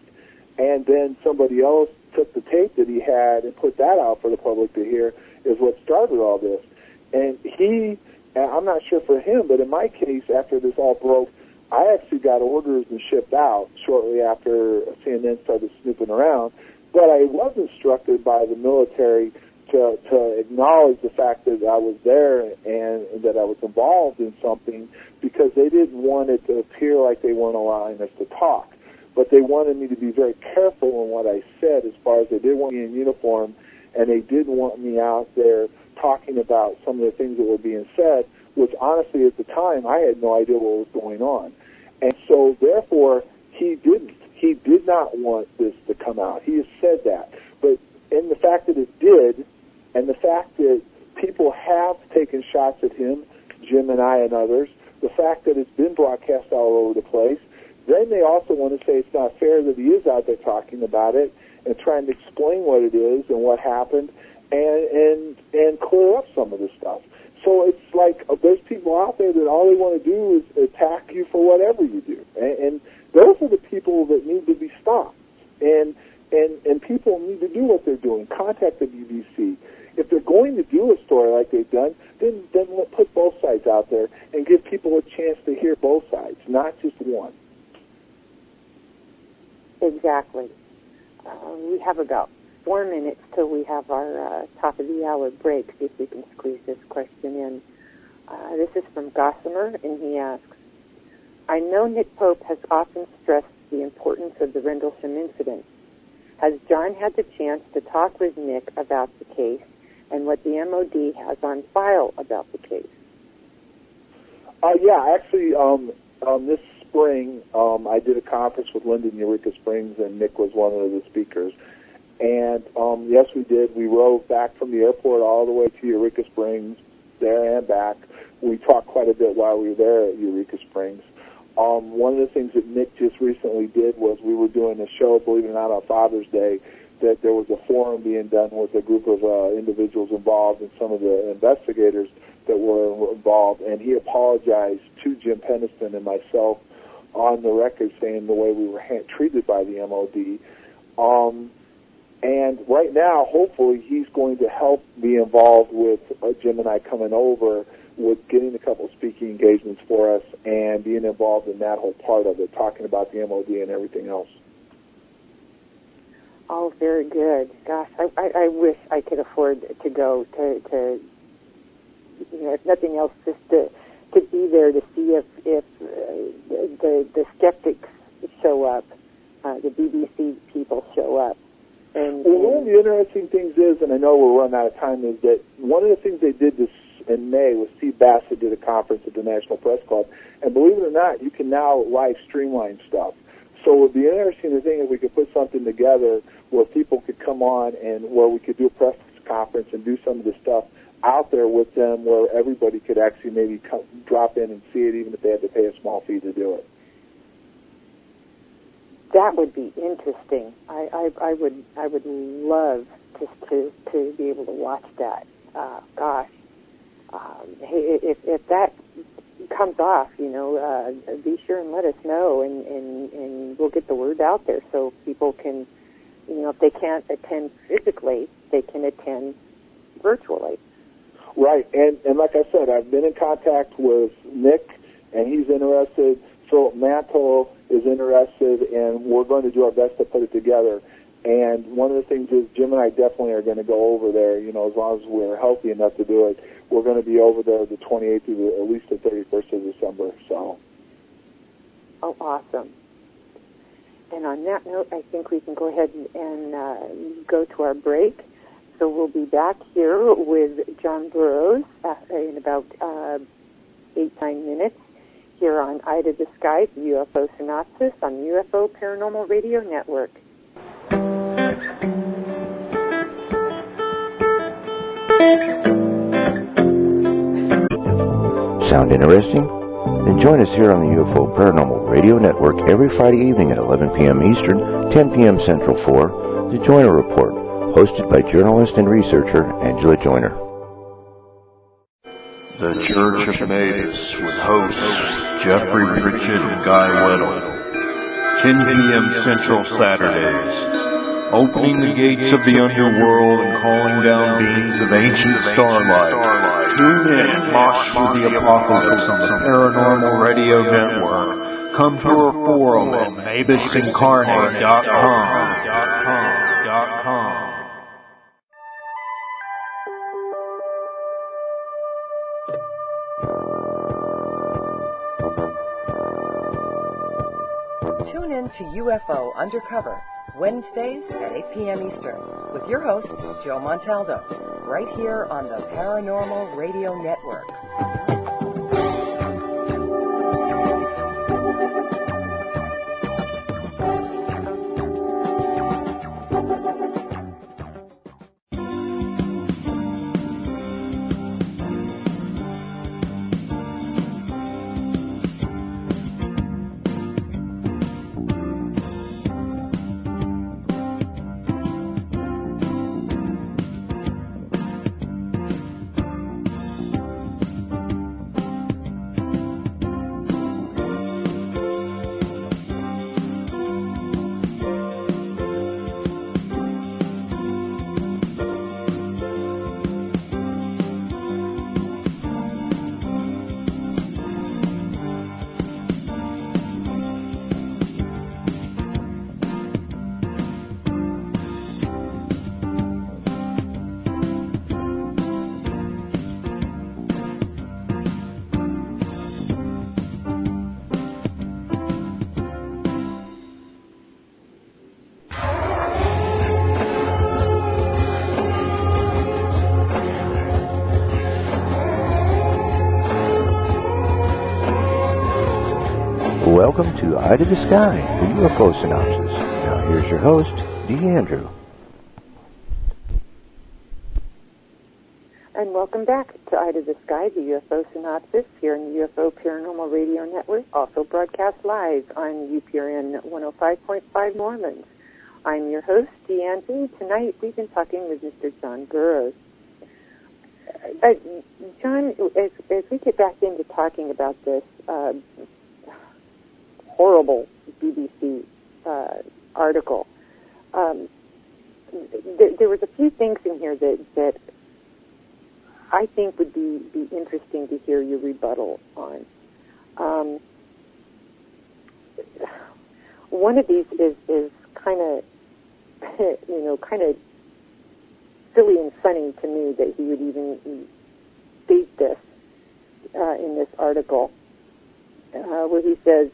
and then somebody else took the tape that he had and put that out for the public to hear, is what started all this. And I'm not sure for him, but in my case, after this all broke, I actually got orders and shipped out shortly after CNN started snooping around, but I was instructed by the military to acknowledge the fact that I was there and that I was involved in something, because they didn't want it to appear like they weren't allowing us to talk. But they wanted me to be very careful in what I said, as far as they did want me in uniform, and they did want me out there talking about some of the things that were being said, which honestly at the time I had no idea what was going on. And so therefore he did not want this to come out. He has said that. But in the fact that it did, and the fact that people have taken shots at him, Jim and I and others, the fact that it's been broadcast all over the place, then they also want to say it's not fair that he is out there talking about it and trying to explain what it is and what happened and clear up some of this stuff. So it's like there's people out there that all they want to do is attack you for whatever you do. And those are the people that need to be stopped. And people need to do what they're doing. Contact the BBC. If they're going to do a story like they've done, then put both sides out there and give people a chance to hear both sides, not just one. Exactly. We have about 4 minutes till we have our top of the hour break. See if we can squeeze this question in. This is from Gossamer, and he asks, I know Nick Pope has often stressed the importance of the Rendlesham incident. Has John had the chance to talk with Nick about the case and what the MOD has on file about the case? Yeah, actually, this spring, I did a conference with Linda in Eureka Springs, and Nick was one of the speakers. And, yes, we did. We rode back from the airport all the way to Eureka Springs, there and back. We talked quite a bit while we were there at Eureka Springs. One of the things that Nick just recently did was we were doing a show, believe it or not, on Father's Day, that there was a forum being done with a group of individuals involved and some of the investigators that were involved, and he apologized to Jim Peniston and myself on the record saying the way we were treated by the MOD. And right now, hopefully, he's going to help be involved with Jim and I coming over with getting a couple of speaking engagements for us and being involved in that whole part of it, talking about the MOD and everything else. Oh, very good. Gosh, I wish I could afford to go to you know, if nothing else, just to be there to see if the skeptics show up, the BBC people show up. And one of the interesting things is, and I know we're running out of time, is that one of the things they did this in May was Steve Bassett did a conference at the National Press Club, and believe it or not, you can now live streamline stuff. So it would be interesting to think if we could put something together where people could come on and where we could do a press conference and do some of the stuff out there with them where everybody could actually maybe drop in and see it, even if they had to pay a small fee to do it. that would be interesting. I would love just to be able to watch that. Gosh, if that comes off, be sure and let us know, and we'll get the word out there so people can, if they can't attend physically, they can attend virtually. Right, and like I said, I've been in contact with Nick, and he's interested. Philip Mantle is interested, and we're going to do our best to put it together. And one of the things is Jim and I definitely are going to go over there, as long as we're healthy enough to do it. We're going to be over there the 28th through at least the 31st of December. So. Oh, awesome. And on that note, I think we can go ahead and go to our break. So we'll be back here with John Burroughs in about 8-9 minutes here on Eye to the Sky, the UFO Synopsis on UFO Paranormal Radio Network. Sound interesting? Then join us here on the UFO Paranormal Radio Network every Friday evening at 11 p.m. Eastern, 10 p.m. Central for The Joyner Report, hosted by journalist and researcher Angela Joyner. The Church of Natives with hosts Jeffrey Pritchett and Guy Weddle. 10 p.m. Central Saturdays. Opening the gates of the underworld and calling down beings of ancient starlight. Tune in and march through the apocalypse on the Paranormal Radio Network. Come to our forum at mavisincarnate.com. Tune in to UFO Undercover, Wednesdays at 8 p.m. Eastern, with your host, Joe Montaldo, right here on the Paranormal Radio Network. Welcome to Eye to the Sky, the UFO Synopsis. Now here's your host, Andrew. And welcome back to Eye to the Sky, the UFO Synopsis, here on the UFO Paranormal Radio Network, also broadcast live on UPRN 105.5 New Orleans. I'm your host, Andrew. Tonight we've been talking with Mr. John Burroughs. John, as we get back into talking about this horrible BBC article, there was a few things in here that I think would be interesting to hear your rebuttal on. One of these is kind of, kind of silly and funny to me that he would even state this in this article, where he says,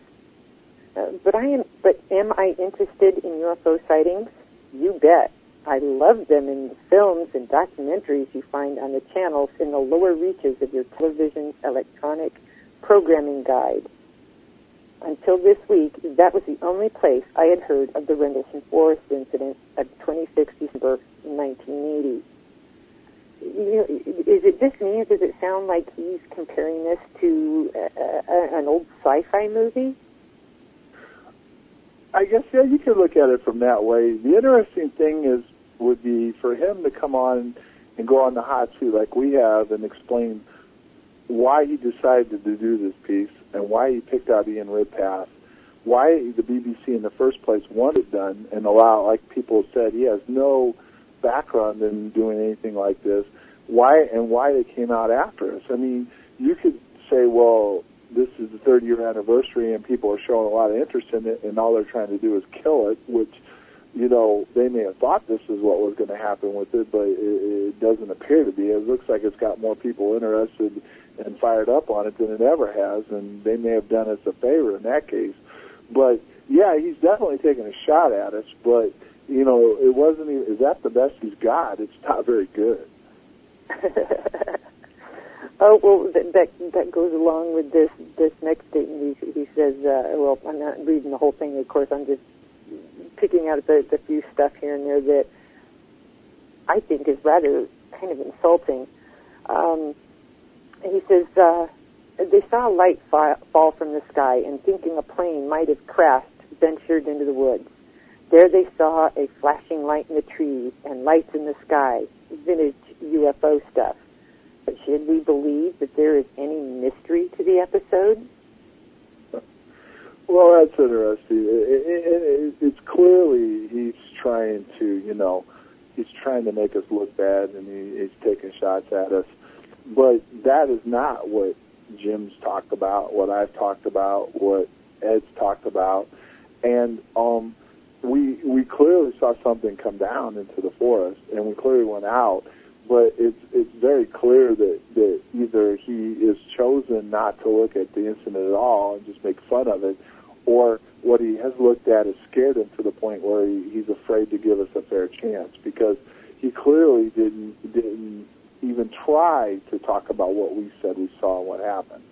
"But am I interested in UFO sightings? You bet. I love them in the films and documentaries you find on the channels in the lower reaches of your television electronic programming guide. Until this week, that was the only place I had heard of the Rendlesham Forest incident of 26 December 1980. Is it just me, or does it sound like he's comparing this to an old sci-fi movie?" I guess, yeah, you could look at it from that way. The interesting thing would be for him to come on and go on the hot seat like we have and explain why he decided to do this piece and why he picked out Ian Redpath, why the BBC in the first place wanted it done and allow, like people said, he has no background in doing anything like this, why they came out after us. I mean, you could say, well, this is the 30-year anniversary and people are showing a lot of interest in it and all they're trying to do is kill it, which, you know, they may have thought this is what was going to happen with it, but it doesn't appear to be. It looks like it's got more people interested and fired up on it than it ever has, and they may have done us a favor in that case. But, yeah, he's definitely taking a shot at us, but, you know, it wasn't even, is that the best he's got? It's not very good. Oh, well, that goes along with this next statement. He says, well, I'm not reading the whole thing, of course, I'm just picking out the few stuff here and there that I think is rather kind of insulting. He says, they saw a light fall from the sky and thinking a plane might have crashed, ventured into the woods. There they saw a flashing light in the trees and lights in the sky, vintage UFO stuff. But should we believe that there is any mystery to the episode? Well, that's interesting. It's clearly he's trying to, you know, he's trying to make us look bad and he's taking shots at us. But that is not what Jim's talked about, what I've talked about, what Ed's talked about. And we clearly saw something come down into the forest, and we clearly went out. But it's very clear that either he is chosen not to look at the incident at all and just make fun of it, or what he has looked at has scared him to the point where he's afraid to give us a fair chance, because he clearly didn't even try to talk about what we said we saw and what happened.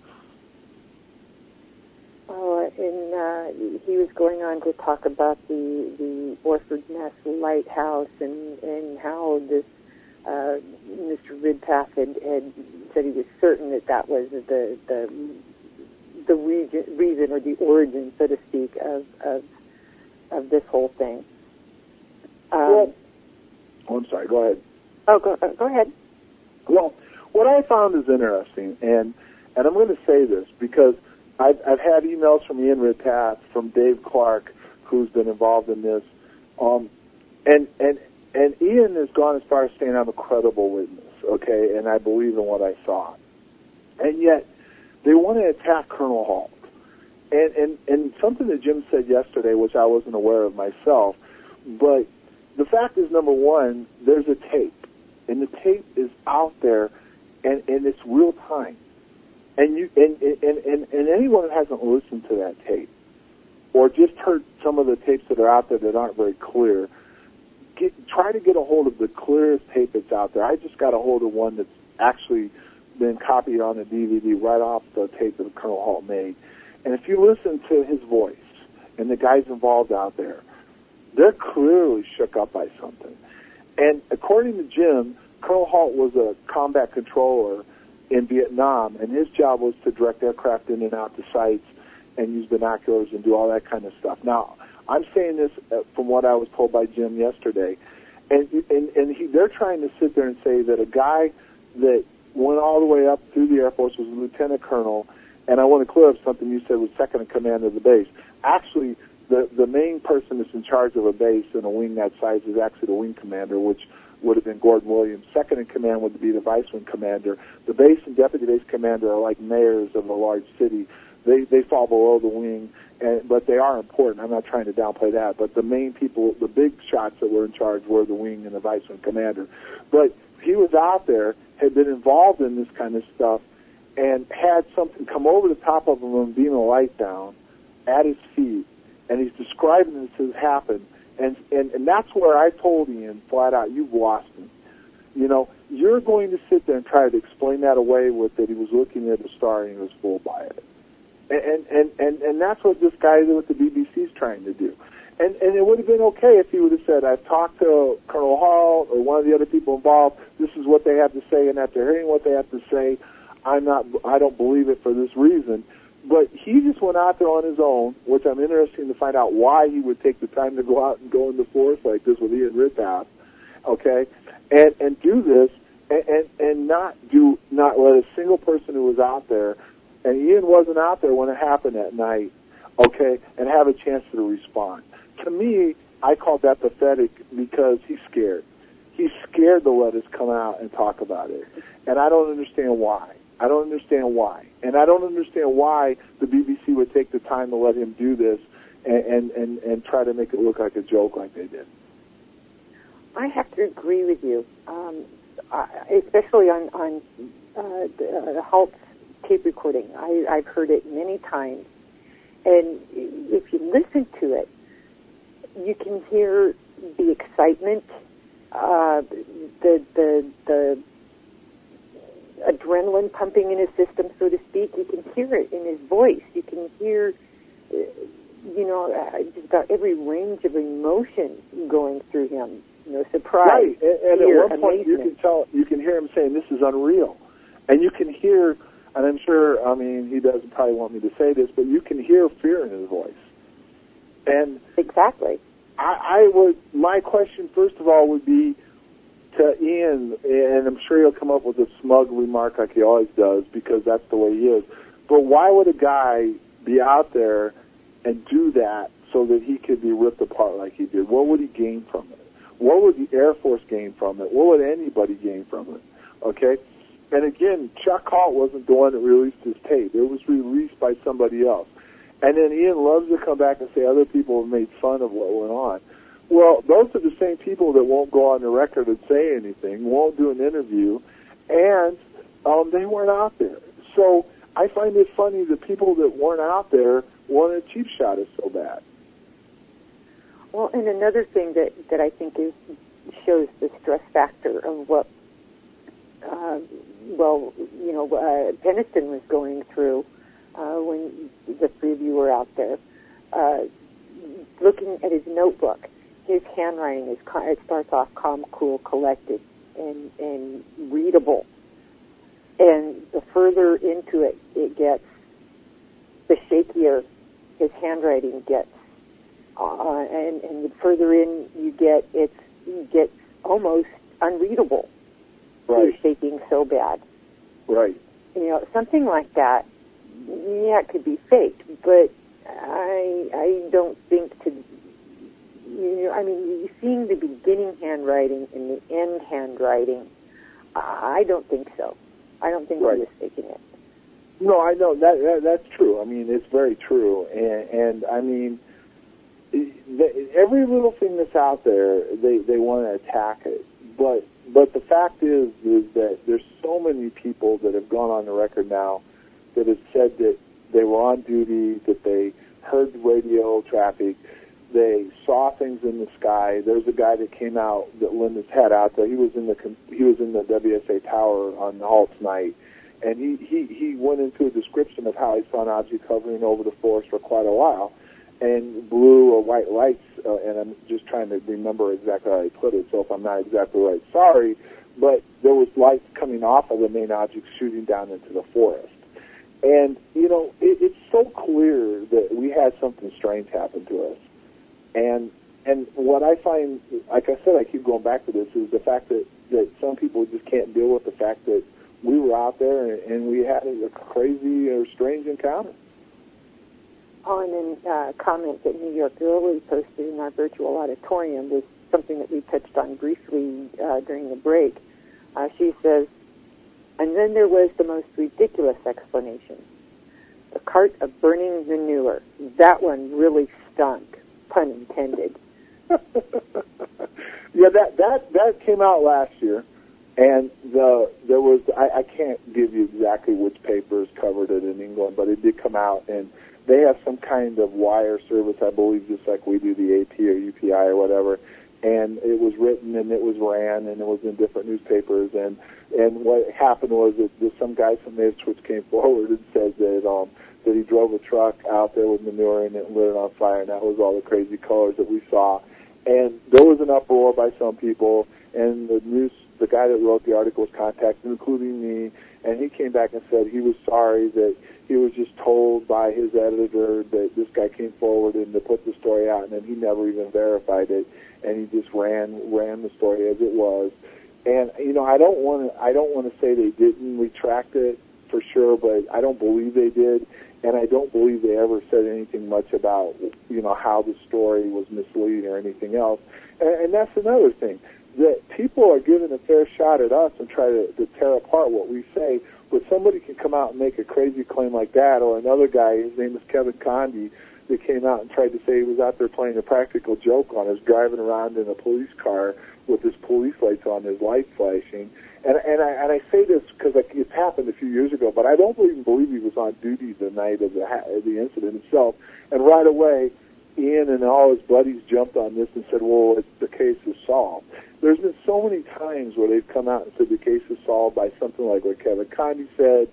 Oh, and he was going on to talk about the Orford Nest Lighthouse and how this Mr. Ridpath had said he was certain that was the reason or the origin, so to speak, of this whole thing. I'm sorry. Go ahead. Oh, go ahead. Well, what I found is interesting, and I'm going to say this because I've had emails from Ian Ridpath, from Dave Clark, who's been involved in this, and Ian has gone as far as saying I'm a credible witness, okay, and I believe in what I saw. And yet, they want to attack Colonel Halt. And something that Jim said yesterday, which I wasn't aware of myself, but the fact is, number one, there's a tape. And the tape is out there, and it's real time. And anyone that hasn't listened to that tape, or just heard some of the tapes that are out there that aren't very clear, try to get a hold of the clearest tape that's out there. I just got a hold of one that's actually been copied on a DVD right off the tape that Colonel Halt made. And if you listen to his voice and the guys involved out there, they're clearly shook up by something. And according to Jim, Colonel Halt was a combat controller in Vietnam, and his job was to direct aircraft in and out to sites and use binoculars and do all that kind of stuff. Now, I'm saying this from what I was told by Jim yesterday, and they're trying to sit there and say that a guy that went all the way up through the Air Force was a lieutenant colonel, and I want to clear up something you said was second in command of the base. Actually, the main person that's in charge of a base in a wing that size is actually the wing commander, which would have been Gordon Williams. Second in command would be the vice wing commander. The base and deputy base commander are like mayors of a large city. They fall below the wing, but they are important. I'm not trying to downplay that. But the main people, the big shots that were in charge were the wing and the vice wing commander. But he was out there, had been involved in this kind of stuff, and had something come over the top of him and beam a light down at his feet. And he's describing this as happened. And that's where I told Ian flat out, you've lost me. You know, you're going to sit there and try to explain that away with that he was looking at a star and he was fooled by it. And that's what this guy with the BBC is trying to do. And it would have been okay if he would have said, I've talked to Colonel Hall or one of the other people involved, this is what they have to say, and after hearing what they have to say, I don't believe it for this reason. But he just went out there on his own, which I'm interested to find out why he would take the time to go out and go in the forest like this with Ian Rithoff, okay, and do this and not let a single person who was out there, and Ian wasn't out there when it happened that night, okay, and have a chance to respond. To me, I call that pathetic because he's scared. He's scared to let us come out and talk about it. And I don't understand why. And I don't understand why the BBC would take the time to let him do this and try to make it look like a joke like they did. I have to agree with you, especially on Halt's tape recording. I've heard it many times. And if you listen to it, you can hear the excitement, the adrenaline pumping in his system, so to speak. You can hear it in his voice. You can hear, just about every range of emotion going through him. Surprise, right, and fear, at one point amazement. you can hear him saying, "This is unreal," and you can hear, and I'm sure, he doesn't probably want me to say this, but you can hear fear in his voice. And exactly. My question, first of all, would be to Ian, and I'm sure he'll come up with a smug remark like he always does, because that's the way he is. But why would a guy be out there and do that so that he could be ripped apart like he did? What would he gain from it? What would the Air Force gain from it? What would anybody gain from it? Okay? And again, Chuck Halt wasn't the one that released his tape. It was released by somebody else. And then Ian loves to come back and say other people have made fun of what went on. Well, those are the same people that won't go on the record and say anything, won't do an interview, and they weren't out there. So I find it funny that people that weren't out there wanted a cheap shot us so bad. Well, and another thing that I think shows the stress factor of what, Peniston was going through when the three of you were out there. Looking at his notebook, his handwriting it starts off calm, cool, collected, and readable. And the further into it gets, the shakier his handwriting gets. And the further in you get, it gets almost unreadable. Right. He's shaking so bad. Right. Something like that, yeah, it could be faked, but I don't think seeing the beginning handwriting and the end handwriting, I don't think so. I don't think right. he was faking it. No, I know that's true. It's very true, and every little thing that's out there, they want to attack it. But the fact is that there's so many people that have gone on the record now that have said that they were on duty, that they heard radio traffic, they saw things in the sky. There's a guy that came out that lent his head out there. He was in the WSA tower on Halt's night, and he went into a description of how he saw an object hovering over the forest for quite a while, and blue or white lights. And I'm just trying to remember exactly how he put it. So if I'm not exactly right, sorry. But there was lights coming off of the main object shooting down into the forest. And, it's so clear that we had something strange happen to us. And what I find, like I said, I keep going back to this, is the fact that some people just can't deal with the fact that we were out there and we had a crazy or strange encounter. And then a comment that New York Early posted in our virtual auditorium was something that we touched on briefly during the break. She says, and then there was the most ridiculous explanation. The cart of burning manure. That one really stunk, pun intended. Yeah, that came out last year, and there was I can't give you exactly which papers covered it in England, but it did come out, and they have some kind of wire service, I believe, just like we do the AP or UPI or whatever. And it was written and it was ran and it was in different newspapers. And what happened was that some guy from the Ipswich came forward and said that he drove a truck out there with manure in it and lit it on fire, and that was all the crazy colors that we saw. And there was an uproar by some people, and the guy that wrote the article was contacted, including me, and he came back and said he was sorry that he was just told by his editor that this guy came forward and to put the story out, and then he never even verified it, and he just ran the story as it was. And I don't want to say they didn't retract it for sure, but I don't believe they did, and I don't believe they ever said anything much about how the story was misleading or anything else. And that's another thing, that people are given a fair shot at us and try to tear apart what we say, but somebody can come out and make a crazy claim like that, or another guy, his name is Kevin Conde, that came out and tried to say he was out there playing a practical joke on us, driving around in a police car with his police lights on, his light flashing. And I say this because it happened a few years ago, but I don't even believe he was on duty the night of the incident itself. And right away, Ian and all his buddies jumped on this and said, well, the case is solved. There's been so many times where they've come out and said the case is solved by something like what Kevin Conde said,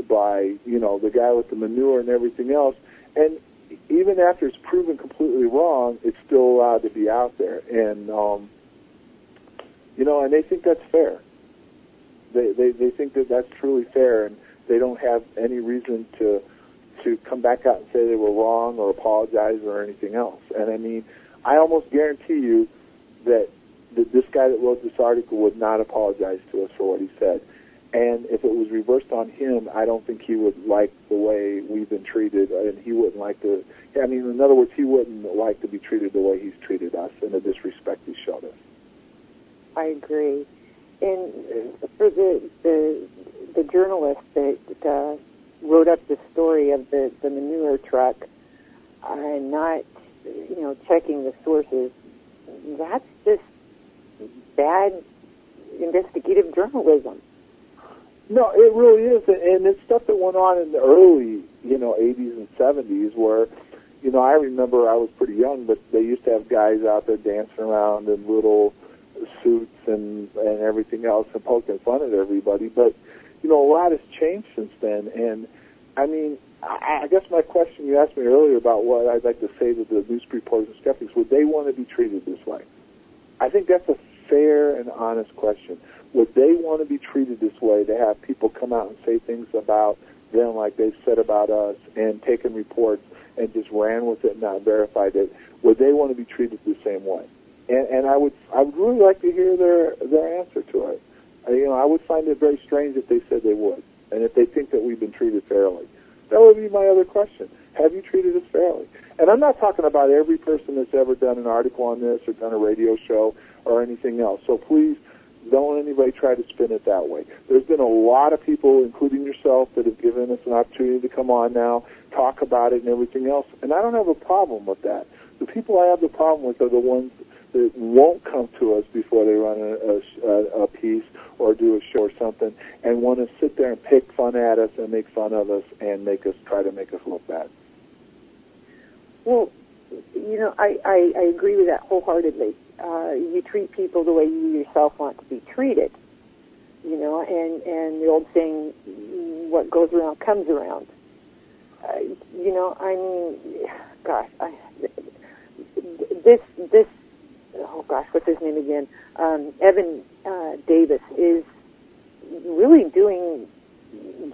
by, the guy with the manure and everything else. And even after it's proven completely wrong, it's still allowed to be out there. And, and they think that's fair. They think that that's truly fair, and they don't have any reason to come back out and say they were wrong or apologize or anything else. And I mean, I almost guarantee you that this guy that wrote this article would not apologize to us for what he said. And if it was reversed on him, I don't think he would like the way we've been treated, and he wouldn't like to, in other words, he wouldn't like to be treated the way he's treated us and the disrespect he showed us. I agree. And for the journalist that wrote up the story of the manure truck and not, checking the sources, that's just bad investigative journalism. No, it really is, and it's stuff that went on in the early, 80s and 70s where, I remember I was pretty young, but they used to have guys out there dancing around in little suits and everything else and poking fun at everybody. But, a lot has changed since then. And, I guess my question you asked me earlier about what I'd like to say to the news reporters and skeptics, would they want to be treated this way? I think that's a fair and honest question. Would they want to be treated this way, to have people come out and say things about them like they've said about us and taken reports and just ran with it and not verified it? Would they want to be treated the same way? And I would really like to hear their answer to it. I would find it very strange if they said they would, and if they think that we've been treated fairly. That would be my other question. Have you treated us fairly? And I'm not talking about every person that's ever done an article on this or done a radio show or anything else. So please, don't anybody try to spin it that way. There's been a lot of people, including yourself, that have given us an opportunity to come on now, talk about it and everything else, and I don't have a problem with that. The people I have the problem with are the ones that won't come to us before they run a piece or do a show or something and want to sit there and pick fun at us and make fun of us and try to make us look bad. Well, I agree with that wholeheartedly. You treat people the way you yourself want to be treated, and the old saying, what goes around comes around. What's his name again? Evan Davis is really doing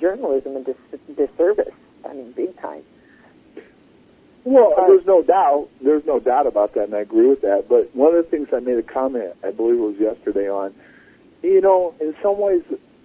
journalism a disservice. Big time. Well, there's no doubt about that, and I agree with that. But one of the things I made a comment, I believe it was yesterday on, in some ways,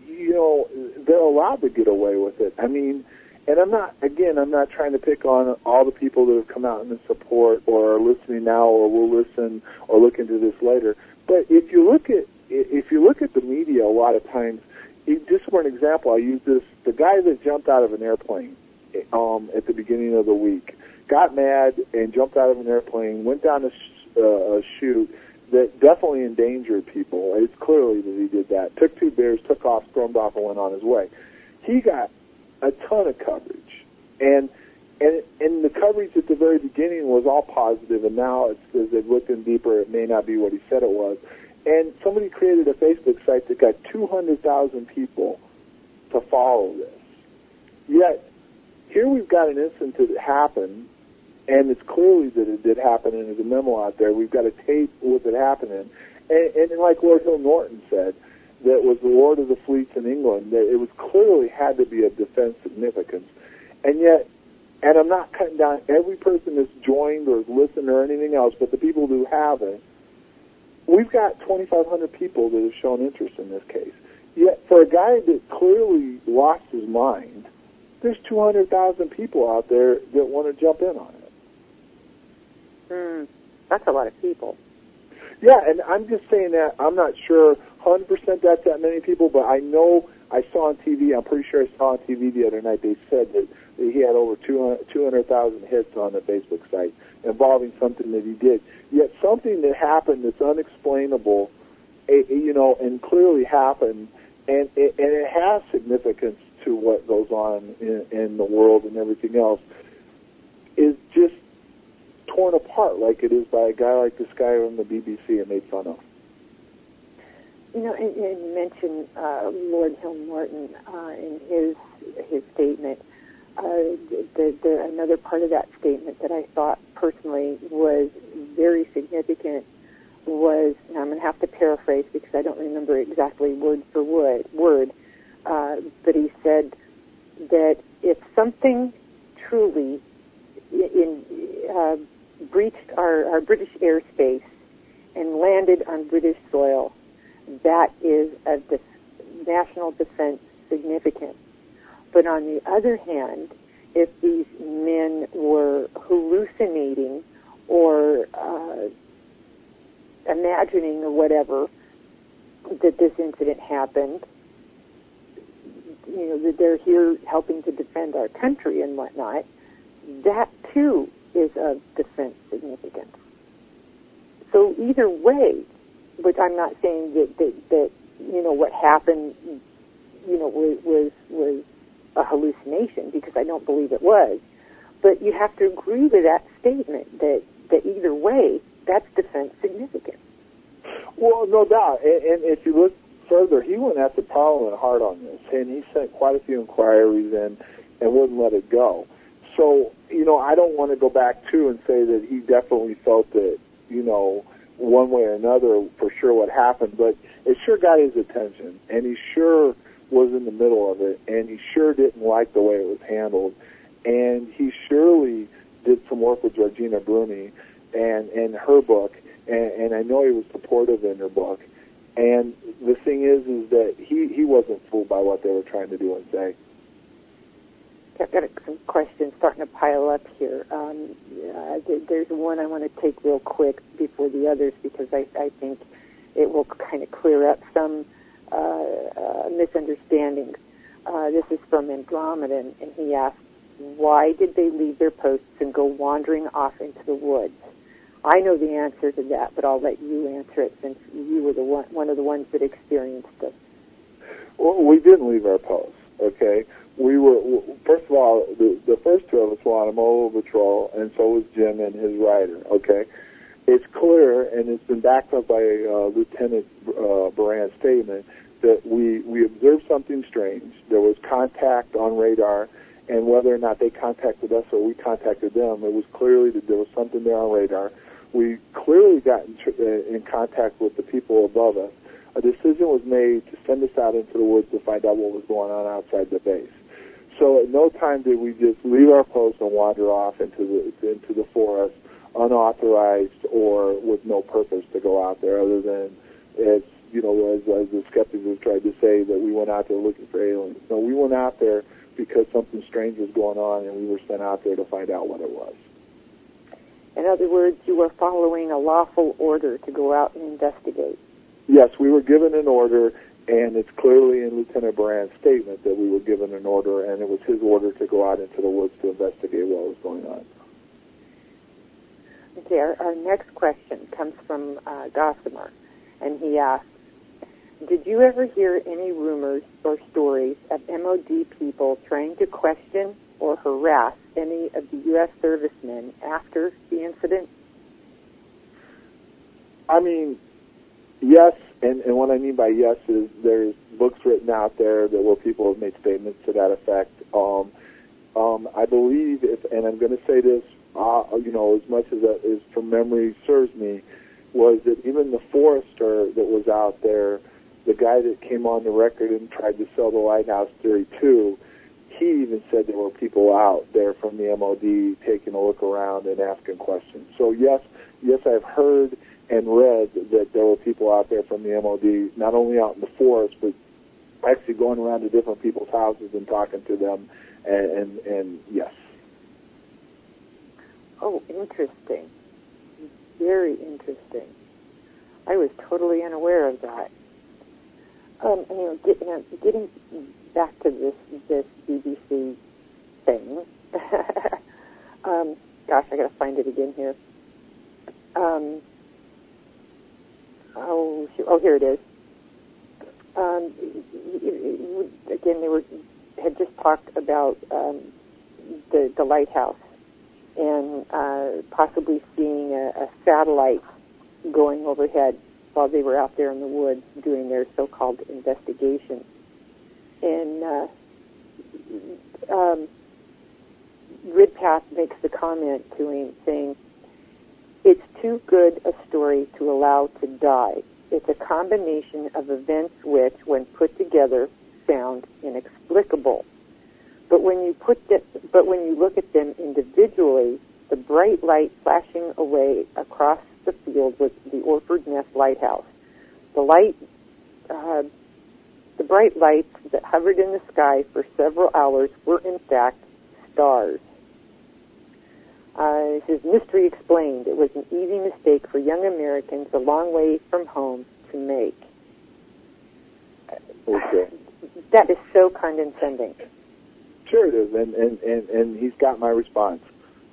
they're allowed to get away with it. And I'm not trying to pick on all the people that have come out in support or are listening now or will listen or look into this later. But if you look at the media, a lot of times, just for an example, I use this: the guy that jumped out of an airplane at the beginning of the week got mad and jumped out of an airplane, went down a chute that definitely endangered people. It's clearly that he did that. Took 2 beers, took off, stormed off, and went on his way. He got a ton of coverage, and the coverage at the very beginning was all positive, and now as they've looked in deeper, it may not be what he said it was. And somebody created a Facebook site that got 200,000 people to follow this. Yet here we've got an incident that happened, and it's clearly that it did happen, and there's a memo out there. We've got a tape with it happening, and like Lord Hill Norton said, that was the Lord of the Fleets in England, that it was clearly had to be of defense significance. And yet, and I'm not cutting down every person that's joined or listened or anything else, but the people who haven't, we've got 2,500 people that have shown interest in this case. Yet, for a guy that clearly lost his mind, there's 200,000 people out there that want to jump in on it. That's a lot of people. Yeah, and I'm just saying that I'm not sure 100% that's that many people, but I know I saw on TV, I'm pretty sure I saw on TV the other night, they said that he had over 200,000 hits on the Facebook site involving something that he did. Yet something that happened that's unexplainable, and clearly happened, and it has significance to what goes on in the world and everything else, is just torn apart like it is by a guy like this guy on the BBC and made fun of. And you mentioned Lord Hill Morton in his statement. Another part of that statement that I thought personally was very significant was, and I'm going to have to paraphrase because I don't remember exactly word for word, but he said that if something truly breached our British airspace and landed on British soil, that is of national defense significance. But on the other hand, if these men were hallucinating or imagining or whatever that this incident happened, that they're here helping to defend our country and whatnot, that too is of defense significance. So either way, but I'm not saying that what happened was a hallucination, because I don't believe it was. But you have to agree with that statement that either way, that's defense significant. Well, no doubt. And if you look further, he went after Parliament hard on this, and he sent quite a few inquiries in and wouldn't let it go. So, I don't want to go back to and say that he definitely felt that, one way or another for sure what happened, but it sure got his attention, and he sure was in the middle of it, and he sure didn't like the way it was handled, and he surely did some work with Georgina Bruni and her book, and I know he was supportive in her book, and the thing is that he wasn't fooled by what they were trying to do and say. I've got some questions starting to pile up here. There's one I want to take real quick before the others, because I think it will kind of clear up some misunderstandings. This is from Andromeda, and he asked, why did they leave their posts and go wandering off into the woods? I know the answer to that, but I'll let you answer it since you were one of the ones that experienced it. Well, we didn't leave our posts, okay? We were, first of all, the first two of us were on a mobile patrol, and so was Jim and his rider, okay? It's clear, and it's been backed up by Lieutenant Baran's statement, that we observed something strange. There was contact on radar, and whether or not they contacted us or we contacted them, it was clearly that there was something there on radar. We clearly got in contact with the people above us. A decision was made to send us out into the woods to find out what was going on outside the base. So at no time did we just leave our post and wander off into the forest unauthorized or with no purpose to go out there, other than as the skeptics have tried to say that we went out there looking for aliens. No, we went out there because something strange was going on, and we were sent out there to find out what it was. In other words, you were following a lawful order to go out and investigate. Yes, we were given an order, and it's clearly in Lieutenant Baran's statement that we were given an order, and it was his order to go out into the woods to investigate what was going on. Okay, our next question comes from Gossamer, and he asks, did you ever hear any rumors or stories of MOD people trying to question or harass any of the U.S. servicemen after the incident? I mean, yes, and what I mean by yes is there's books written out there where people have made statements to that effect. I believe, and I'm going to say this, as much as from memory serves me, was that even the forester that was out there, the guy that came on the record and tried to sell the lighthouse theory too, he even said there were people out there from the MOD taking a look around and asking questions. So yes, I've heard and read that there were people out there from the MOD, not only out in the forest, but actually going around to different people's houses and talking to them, and yes. Oh, interesting. Very interesting. I was totally unaware of that. Getting back to this BBC thing. Gosh, I got to find it again here. Here it is. Again, they had just talked about the lighthouse and possibly seeing a satellite going overhead while they were out there in the woods doing their so-called investigation. And Ridpath makes the comment to him saying, "It's too good a story to allow to die. It's a combination of events which, when put together, sound inexplicable. But when you look at them individually, the bright light flashing away across the field was the Orford Nest Lighthouse. The bright lights that hovered in the sky for several hours were in fact stars. It says, mystery explained. It was an easy mistake for young Americans a long way from home to make." Okay. That is so condescending. Sure it is, and he's got my response.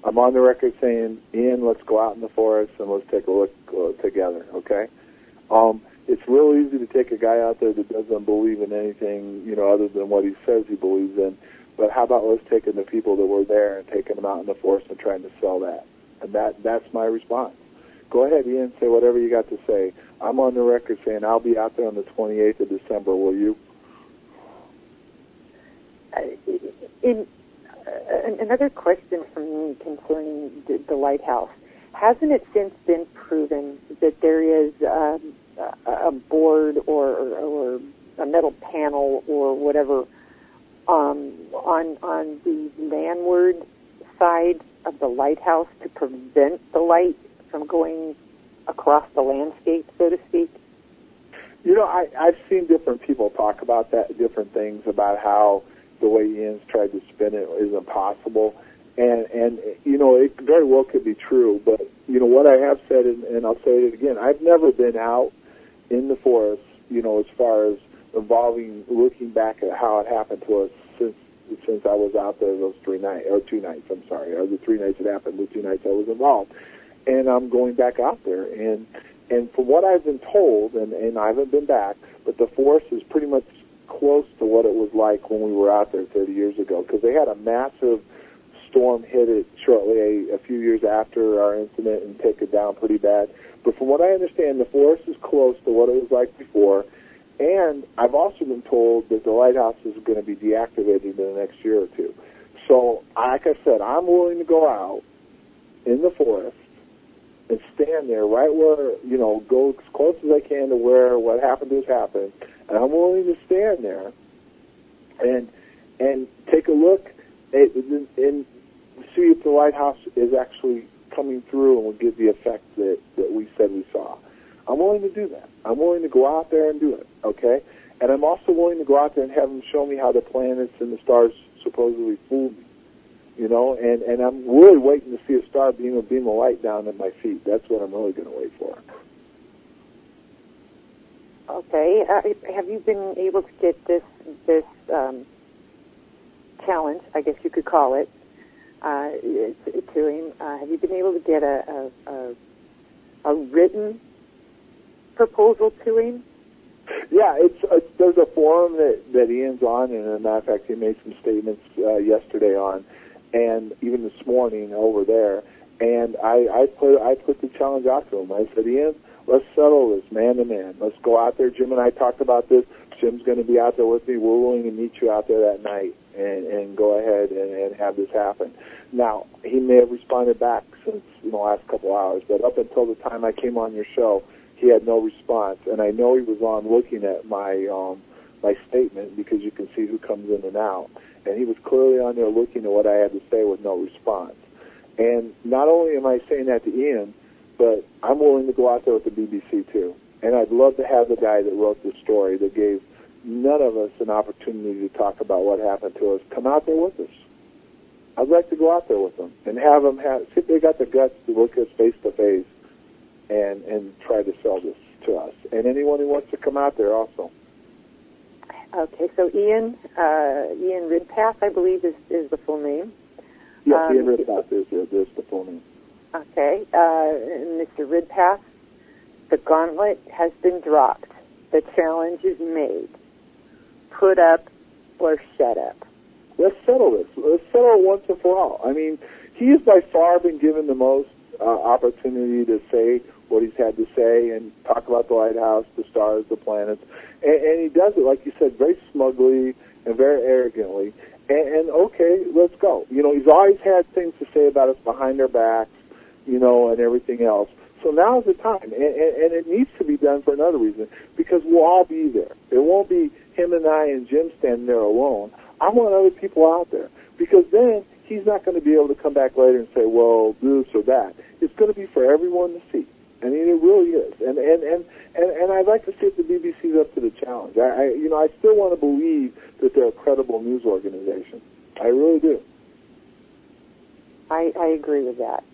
I'm on the record saying, Ian, let's go out in the forest and let's take a look together, okay? It's real easy to take a guy out there that doesn't believe in anything, other than what he says he believes in. But how about let's taking the people that were there and taking them out in the forest and trying to sell that? And that's my response. Go ahead, Ian, say whatever you got to say. I'm on the record saying I'll be out there on the 28th of December. Will you? Another question from me concerning the lighthouse. Hasn't it since been proven that there is a board or a metal panel or whatever on the landward side of the lighthouse to prevent the light from going across the landscape, so to speak? I've seen different people talk about that, different things about how the way Ian's tried to spin it is impossible. And it very well could be true, but, what I have said, and I'll say it again, I've never been out in the forest, as far as looking back at how it happened to us since I was out there those 2 nights, or the 3 nights it happened, the 2 nights I was involved. And I'm going back out there, and from what I've been told, and I haven't been back, but the forest is pretty much close to what it was like when we were out there 30 years ago, because they had a massive storm hit it shortly a few years after our incident and take it down pretty bad. But from what I understand, the forest is close to what it was like before, and I've also been told that the lighthouse is going to be deactivated in the next year or two. So, like I said, I'm willing to go out in the forest and stand there right where, go as close as I can to where what happened has happened, and I'm willing to stand there and take a look and see if the lighthouse is actually coming through and will give the effect that we said we saw. I'm willing to do that. I'm willing to go out there and do it, okay? And I'm also willing to go out there and have them show me how the planets and the stars supposedly fooled me, and I'm really waiting to see a star beam of light down at my feet. That's what I'm really going to wait for. Okay. Have you been able to get this challenge, I guess you could call it, to him? Have you been able to get a written proposal to him? Yeah, there's a forum that Ian's on, and as a matter of fact, he made some statements yesterday on, and even this morning over there. And I put the challenge out to him. I said, Ian, let's settle this man to man. Let's go out there. Jim and I talked about this. Jim's going to be out there with me. We're willing to meet you out there that night and go ahead and have this happen. Now, he may have responded back since the last couple hours, but up until the time I came on your show, he had no response. And I know he was on looking at my statement, because you can see who comes in and out. and he was clearly on there looking at what I had to say with no response. And not only am I saying that to Ian, but I'm willing to go out there with the BBC too. And I'd love to have the guy that wrote the story that gave none of us an opportunity to talk about what happened to us come out there with us. I'd like to go out there with them and have them see if they got the guts to look us face to face and try to sell this to us. And anyone who wants to come out there also. Okay, so Ian Ridpath, I believe, is the full name. Yes, Ian Ridpath is the full name. Okay, Mr. Ridpath, the gauntlet has been dropped. The challenge is made. Put up or shut up. Let's settle this. Let's settle it once and for all. I mean, he has by far been given the most opportunity to say what he's had to say and talk about the lighthouse, the stars, the planets. And he does it, like you said, very smugly and very arrogantly. And okay, let's go. You know, he's always had things to say about us behind our backs, you know, and everything else. So now's the time. And it needs to be done for another reason, because we'll all be there. It won't be him and I and Jim standing there alone. I want other people out there, because then he's not going to be able to come back later and say, well, this or that. It's going to be for everyone to see. I mean, it really is. And I'd like to see if the BBC's up to the challenge. I still want to believe that they're a credible news organization. I really do. I agree with that.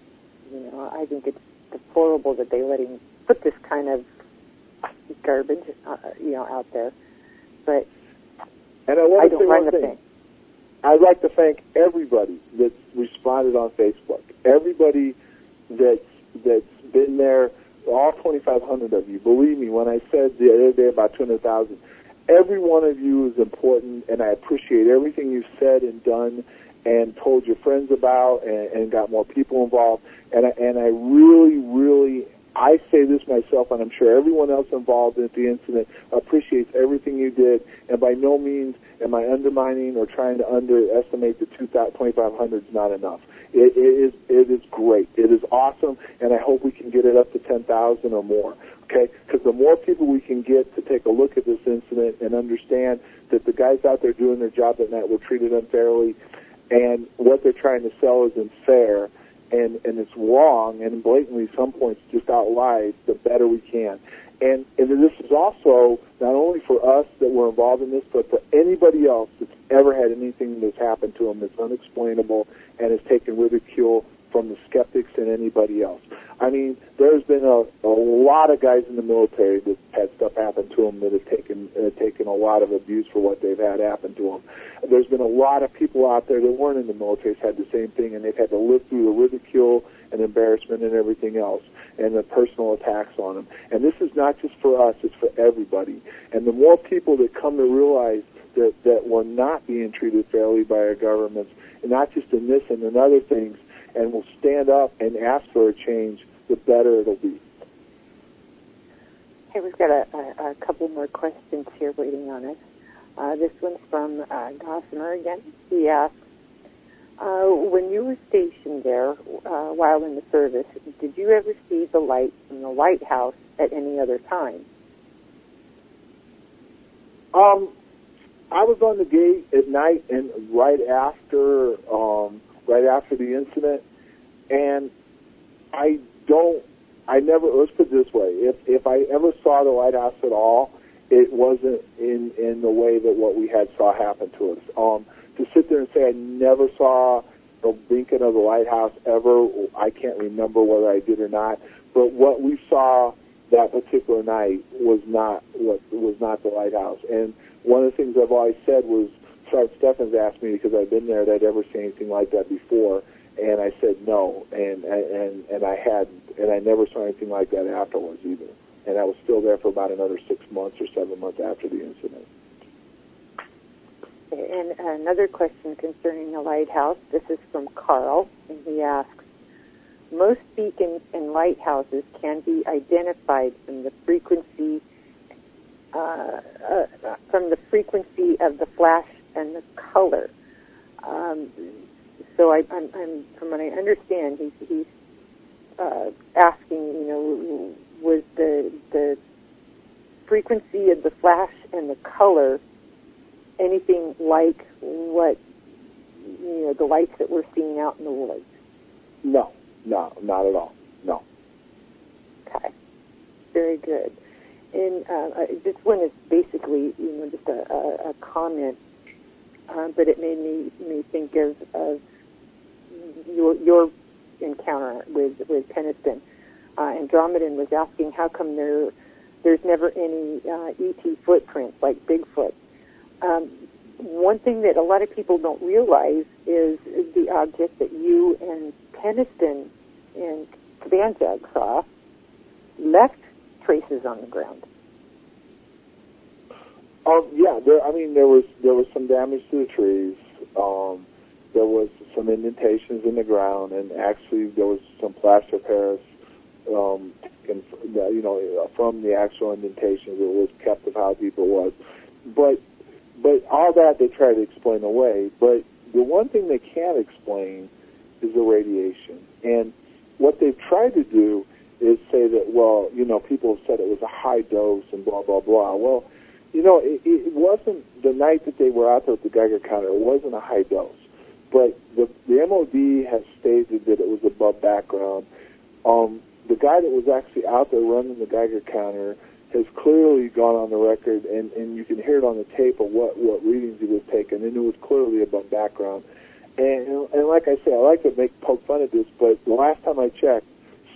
You know, I think it's deplorable that they let him put this kind of garbage, out there. But and I want to say one thing. I'd like to thank everybody that's responded on Facebook. Everybody that's been there, all 2,500 of you. Believe me, when I said the other day about 200,000, every one of you is important, and I appreciate everything you've said and done and told your friends about and got more people involved. And I really, really, I say this myself, and I'm sure everyone else involved in the incident appreciates everything you did, and by no means am I undermining or trying to underestimate the 2,500 is not enough. It is great. It is awesome, and I hope we can get it up to 10,000 or more, okay? Because the more people we can get to take a look at this incident and understand that the guys out there doing their job that night were treated unfairly, and what they're trying to sell isn't fair, and it's wrong, and blatantly some points just outlied, the better we can. And this is also not only for us that were involved in this, but for anybody else that's ever had anything that's happened to them that's unexplainable and has taken ridicule from the skeptics and anybody else. I mean, there's been a lot of guys in the military that had stuff happen to them that have taken a lot of abuse for what they've had happen to them. There's been a lot of people out there that weren't in the military that's had the same thing, and they've had to live through the ridicule and embarrassment and everything else, and the personal attacks on them. And this is not just for us, it's for everybody. And the more people that come to realize that we're not being treated fairly by our governments, and not just in this and in other things, and will stand up and ask for a change, the better it'll be. Hey, we've got a couple more questions here waiting on us. This one's from Gossamer again. He asks, when you were stationed there while in the service, did you ever see the light from the lighthouse at any other time? I was on the gate at night and right after the incident, and let's put it this way, if I ever saw the lighthouse at all, it wasn't in the way that what we saw happen to us. To sit there and say I never saw the beacon of the lighthouse ever, I can't remember whether I did or not, but what we saw that particular night was not the lighthouse. And one of the things I've always said was, Sergeant Steffens asked me, because I'd been there, that I'd ever seen anything like that before, and I said no, and I hadn't, and I never saw anything like that afterwards either. And I was still there for about another 6 months or 7 months after the incident. And another question concerning the lighthouse. This is from Carl, and he asks, most beacons and lighthouses can be identified from the frequency of the flash and the color. So I'm from what I understand, he's asking, was the frequency of the flash and the color anything like what the lights that we're seeing out in the woods? No, not at all. No. Okay. Very good. And this one is basically, just a comment, but it made me think of your encounter with Peniston. Andromedan was asking how come there's never any ET footprints like Bigfoot. One thing that a lot of people don't realize is the object that you and Peniston and Kabanjag saw left traces on the ground. Yeah, there was some damage to the trees. There was some indentations in the ground, and actually there was some plaster of Paris, from the actual indentations. It was kept of how deep it was, but all that they try to explain away. But the one thing they can't explain is the radiation. And what they've tried to do is say that, well, people have said it was a high dose and blah, blah, blah. Well, it wasn't the night that they were out there with the Geiger counter. It wasn't a high dose. But the MOD has stated that it was above background. The guy that was actually out there running the Geiger counter has clearly gone on the record, and you can hear it on the tape of what readings he was taking, and it was clearly above background. And like I say, I like to poke fun at this, but the last time I checked,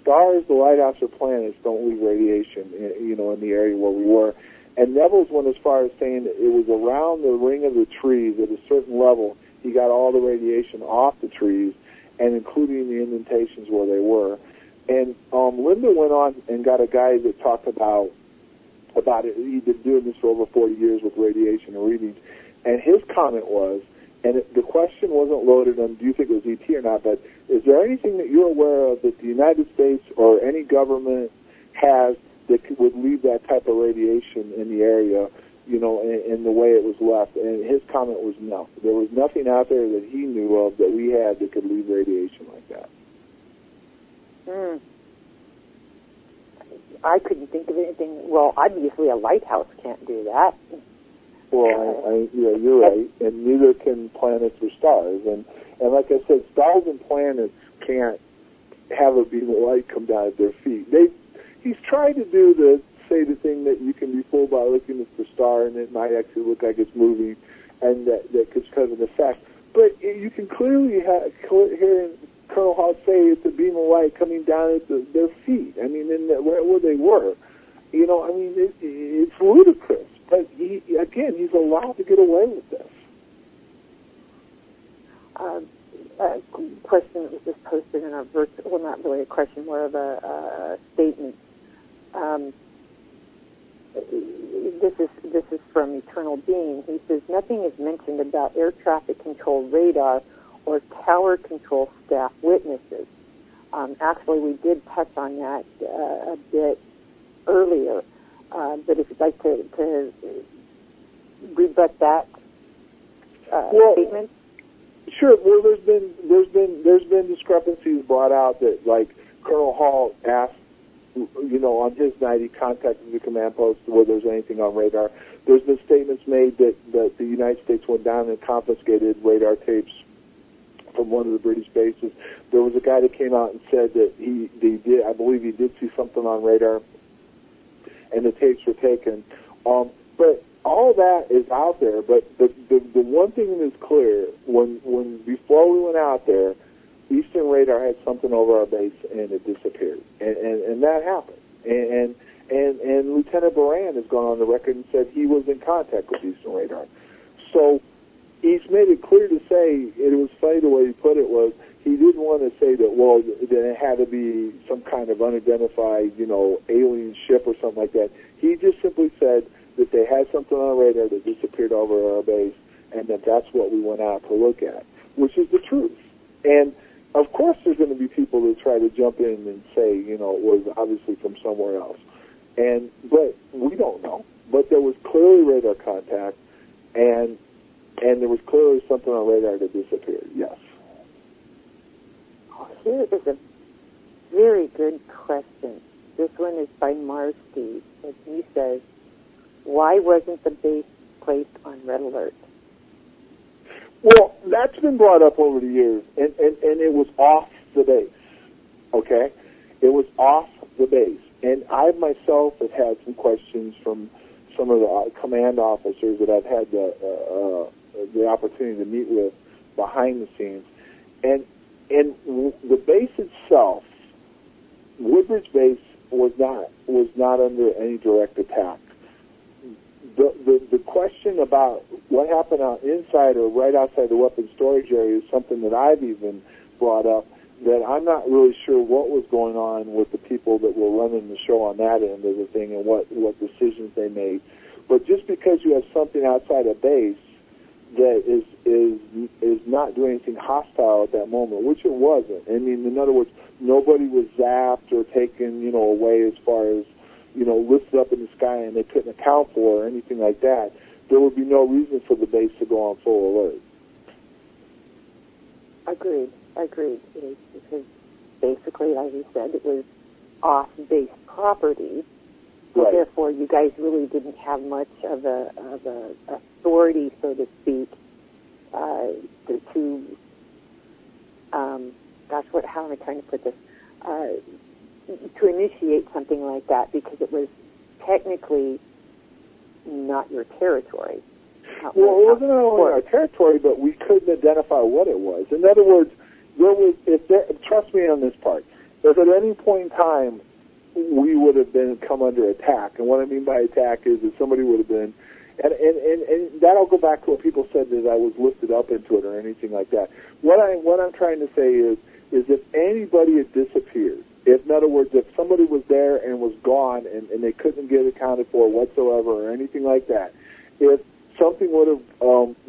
stars, the lighthouse, or planets don't leave radiation, in the area where we were. And Neville's went as far as saying that it was around the ring of the trees at a certain level. He got all the radiation off the trees, and including the indentations where they were. And Linda went on and got a guy that talked about it. He'd been doing this for over 40 years with radiation and readings. And his comment was, and the question wasn't loaded on do you think it was ET or not, but is there anything that you're aware of that the United States or any government has that would leave that type of radiation in the area, in the way it was left? And his comment was no. There was nothing out there that he knew of that we had that could leave radiation like that. I couldn't think of anything. Well, obviously a lighthouse can't do that. Well, you're right, and neither can planets or stars. And like I said, stars and planets can't have a beam of light come down at their feet. He's tried to do the thing that you can be fooled by looking at the star, and it might actually look like it's moving, and that could cause an effect. But you can clearly hear Colonel Hall say it's a beam of light coming down at their feet. I mean, where they were. It's ludicrous. But he's allowed to get away with this. A question that was just posted in our well, not really a question, more of a statement. This is from Eternal Being. He says nothing is mentioned about air traffic control radar or tower control staff witnesses. Actually, we did touch on that a bit earlier. But if you'd like to rebut that statement. Sure. Well, there's been discrepancies brought out that, like, Colonel Hall asked, on his night he contacted the command post whether there's anything on radar. There's been statements made that the United States went down and confiscated radar tapes from one of the British bases. There was a guy that came out and said that I believe he did see something on radar, and the tapes were taken. But all that is out there. But the one thing that is clear, when before we went out there, Eastern Radar had something over our base and it disappeared, and that happened. And Lieutenant Baran has gone on the record and said he was in contact with Eastern Radar. So he's made it clear to say, it was funny the way he put it was, he didn't want to say that, that it had to be some kind of unidentified, alien ship or something like that. He just simply said that they had something on radar that disappeared over our base, and that's what we went out to look at, which is the truth. And, of course, there's going to be people that try to jump in and say, it was obviously from somewhere else. But we don't know. But there was clearly radar contact, and there was clearly something on radar that disappeared, yes. Here is a very good question. This one is by Mars Steve, and he says, why wasn't the base placed on red alert? Well, that's been brought up over the years, and it was off the base, okay? It was off the base. And I myself have had some questions from some of the command officers that I've had the opportunity to meet with behind the scenes. And the base itself, Woodbridge Base, was not under any direct attack. The question about what happened out inside or right outside the weapons storage area is something that I've even brought up, that I'm not really sure what was going on with the people that were running the show on that end of the thing and what decisions they made. But just because you have something outside a base that is not doing anything hostile at that moment, which it wasn't. I mean, in other words, nobody was zapped or taken, away as far as, lifted up in the sky and they couldn't account for or anything like that. There would be no reason for the base to go on full alert. Agreed. Because basically, as you said, it was off-base property. So right. Therefore, you guys really didn't have much of a authority, so to speak, how am I trying to put this? To initiate something like that, because it was technically not your territory. Well, it wasn't only our territory, but we couldn't identify what it was. In other words, trust me on this part, if at any point in time we would have come under attack, and what I mean by attack is that somebody would have been, and that'll go back to what people said that I was lifted up into it or anything like that. What I'm trying to say is if anybody had disappeared, in other words, if somebody was there and was gone and they couldn't get accounted for whatsoever or anything like that, if something would have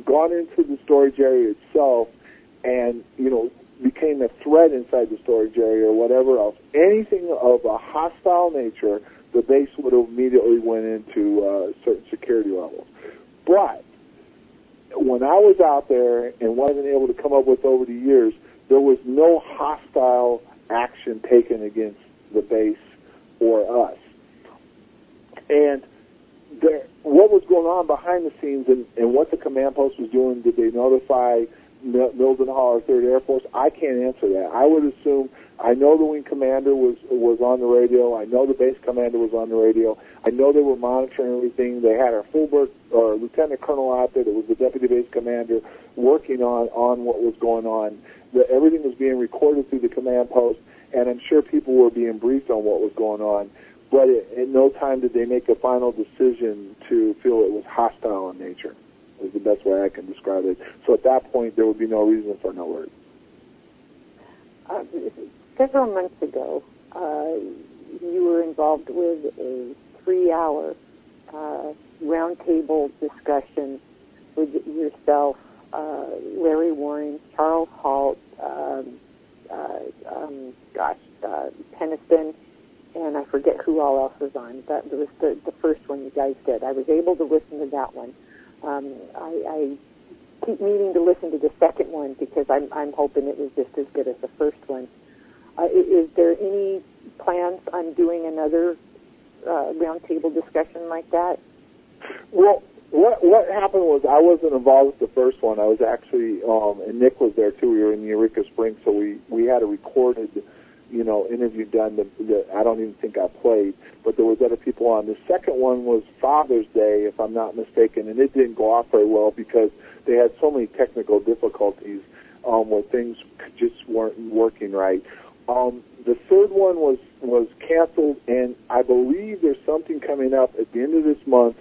gone into the storage area itself and, became a threat inside the storage area or whatever else, anything of a hostile nature, the base would have immediately went into certain security levels. But when I was out there and what I've been able to come up with over the years, there was no hostile action taken against the base or us. And what was going on behind the scenes and what the command post was doing, did they notify Milden Hall or 3rd Air Force? I can't answer that. I would assume, I know the wing commander was on the radio. I know the base commander was on the radio. I know they were monitoring everything. They had our Fulbert or Lieutenant Colonel out there that was the deputy base commander working on what was going on. Everything was being recorded through the command post, and I'm sure people were being briefed on what was going on. But at no time did they make a final decision to feel it was hostile in nature, is the best way I can describe it. So at that point, there would be no reason for an alert. Several months ago, you were involved with a 3-hour roundtable discussion with yourself, Larry Warren, Charles Halt, Peniston, and I forget who all else was on. That was the first one you guys did. I was able to listen to that one. I keep meaning to listen to the second one because I'm hoping it was just as good as the first one. Is there any plans on doing another roundtable discussion like that? Well, what happened was I wasn't involved with the first one. I was actually, and Nick was there too. We were in the Eureka Springs, so we had a recorded, interview done that I don't even think I played, but there was other people on. The second one was Father's Day, if I'm not mistaken, and it didn't go off very well because they had so many technical difficulties where things just weren't working right. The third one was canceled, and I believe there's something coming up at the end of this month,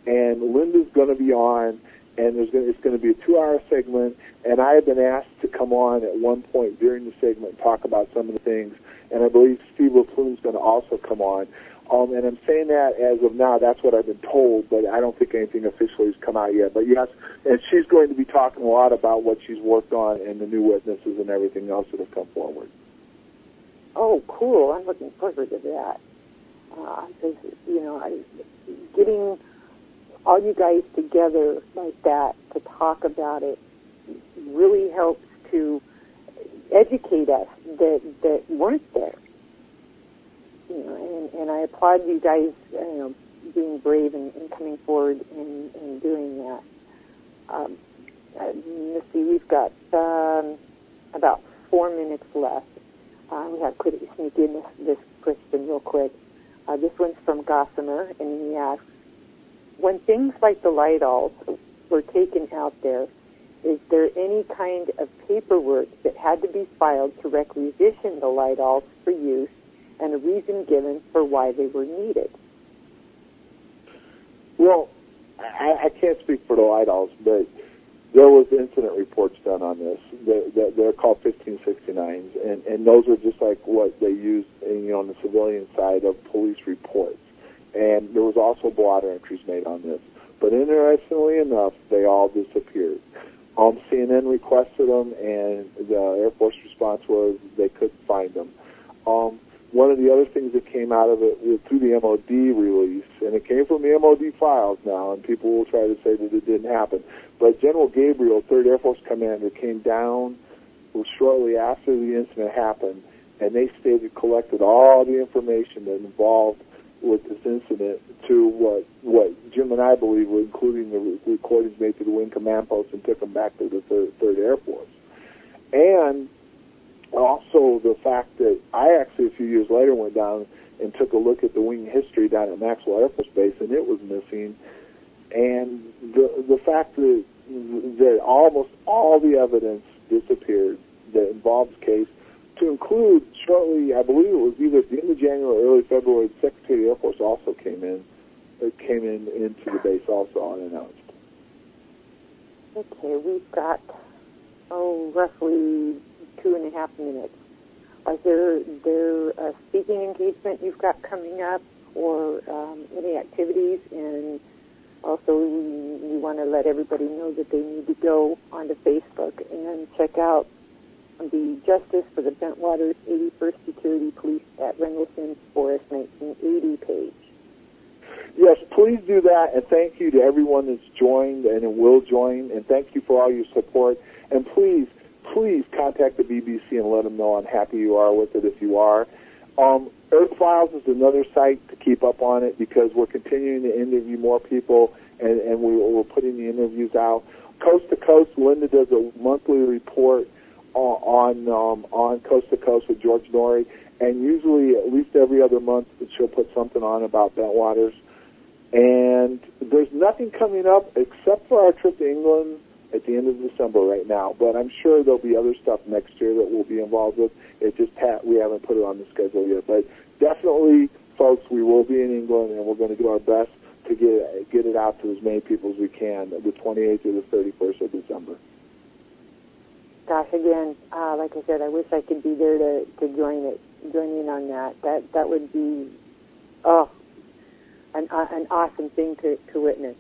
and Linda's going to be on, and it's going to be a 2-hour segment, and I have been asked to come on at one point during the segment and talk about some of the things, and I believe Steve LaPlume's going to also come on. And I'm saying that as of now, that's what I've been told, but I don't think anything officially has come out yet. But yes, and she's going to be talking a lot about what she's worked on and the new witnesses and everything else that have come forward. Oh, cool. I'm looking forward to that. Because, getting all you guys together like that to talk about it really helps to educate us that weren't there. And I applaud you guys, being brave and coming forward and doing that. let's see, we've got about 4 minutes left. We have to sneak in this question real quick. This one's from Gossamer, and he asks, when things like the Lidolls were taken out there, is there any kind of paperwork that had to be filed to requisition the Lidolls for use and a reason given for why they were needed? Well, I can't speak for the Lidolls, but there was incident reports done on this. They're called 1569s, and those are just like what they used on the civilian side of police reports. And there was also blotter entries made on this. But interestingly enough, they all disappeared. CNN requested them, and the Air Force response was they couldn't find them. One of the other things that came out of it was through the MOD release, and it came from the MOD files now, and people will try to say that it didn't happen. But General Gabriel, 3rd Air Force Commander, came down shortly after the incident happened, and they collected all the information that involved with this incident to what Jim and I believe were, including the recordings made to the Wing Command Post, and took them back to the 3rd Air Force. And also the fact that I actually a few years later went down and took a look at the wing history down at Maxwell Air Force Base, and it was missing. And the fact that almost all the evidence disappeared that involved the case, to include shortly, I believe it was either at the end of January or early February, the Secretary of the Air Force also came into the base also unannounced. Okay, we've got, roughly 2.5 minutes. Is there a speaking engagement you've got coming up, or any activities? And also, we want to let everybody know that they need to go onto Facebook and check out the Justice for the Bentwaters 81st Security Police at Rendlesham Forest 1980 page. Yes, please do that, and thank you to everyone that's joined and will join, and thank you for all your support. And please contact the BBC and let them know how happy you are with it if you are. Earth Files is another site to keep up on it, because we're continuing to interview more people, and we're putting the interviews out. Coast to Coast, Linda does a monthly report on Coast to Coast with George Norrie, and usually at least every other month she'll put something on about Bentwaters. And there's nothing coming up except for our trip to England at the end of December right now, but I'm sure there'll be other stuff next year that we'll be involved with. It just we haven't put it on the schedule yet, but definitely, folks, we will be in England, and we're going to do our best to get it out to as many people as we can, the 28th or the 31st of December. Gosh, again, like I said, I wish I could be there to join in on that. That would be, an awesome thing to witness.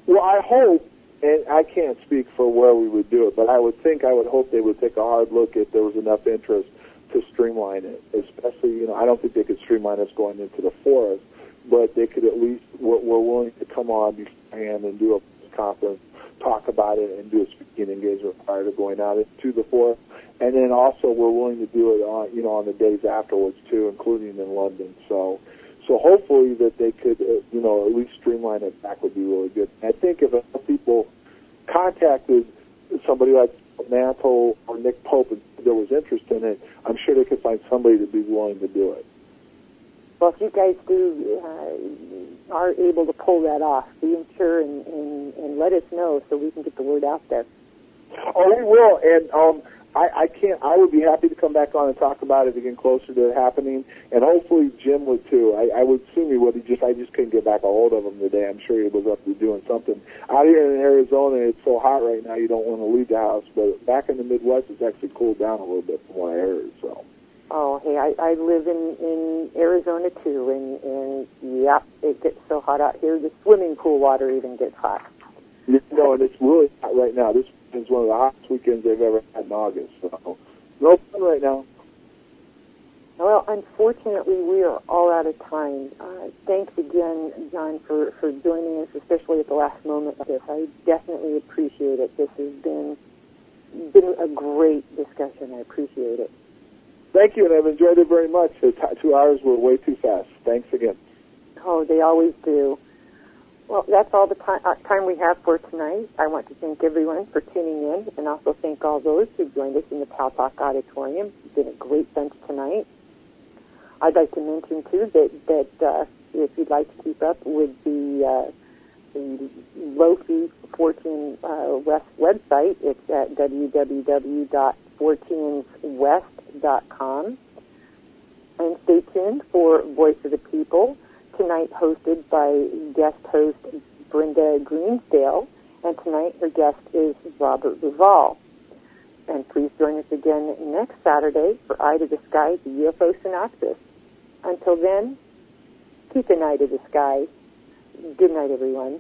Well, I hope, and I can't speak for where we would do it, but I would hope they would take a hard look if there was enough interest to streamline it. Especially, I don't think they could streamline us going into the forest, but they could at least, we're willing to come on beforehand and do a conference, talk about it, and do a speaking engagement prior to going out into the forest. And then also we're willing to do it on the days afterwards too, including in London. So hopefully that they could, at least streamline it back would be really good. I think if people contacted somebody like Mantle or Nick Pope and there was interest in it, I'm sure they could find somebody to be willing to do it. Well, if you guys are able to pull that off, be sure and let us know so we can get the word out there. Oh, we will, and I would be happy to come back on and talk about it again closer to it happening, and hopefully Jim would too. I would assume he would. I just couldn't get back a hold of him today. I'm sure he was up to doing something. Out here in Arizona, it's so hot right now you don't want to leave the house, but back in the Midwest, it's actually cooled down a little bit from what I heard, so. Oh, hey, I live in Arizona too, and yeah, it gets so hot out here, the swimming pool water even gets hot. And it's really hot right now. This is one of the hottest weekends they've ever had in August, so no fun right now. Well, unfortunately, we are all out of time. Thanks again, John, for joining us, especially at the last moment of this. I definitely appreciate it. This has been a great discussion. I appreciate it. Thank you, and I've enjoyed it very much. The 2 hours were way too fast. Thanks again. Oh, they always do. Well, that's all the time we have for tonight. I want to thank everyone for tuning in, and also thank all those who joined us in the Pal Talk Auditorium. It's been a great bunch tonight. I'd like to mention, too, that if you'd like to keep up with the low-fee Fortune West website, it's at www.fortuneswest.com. And stay tuned for Voice of the People, tonight hosted by guest host Brenda Greensdale, and tonight her guest is Robert Duvall. And please join us again next Saturday for Eye to the Sky, the UFO Synopsis. Until then, keep an eye to the sky. Good night, everyone.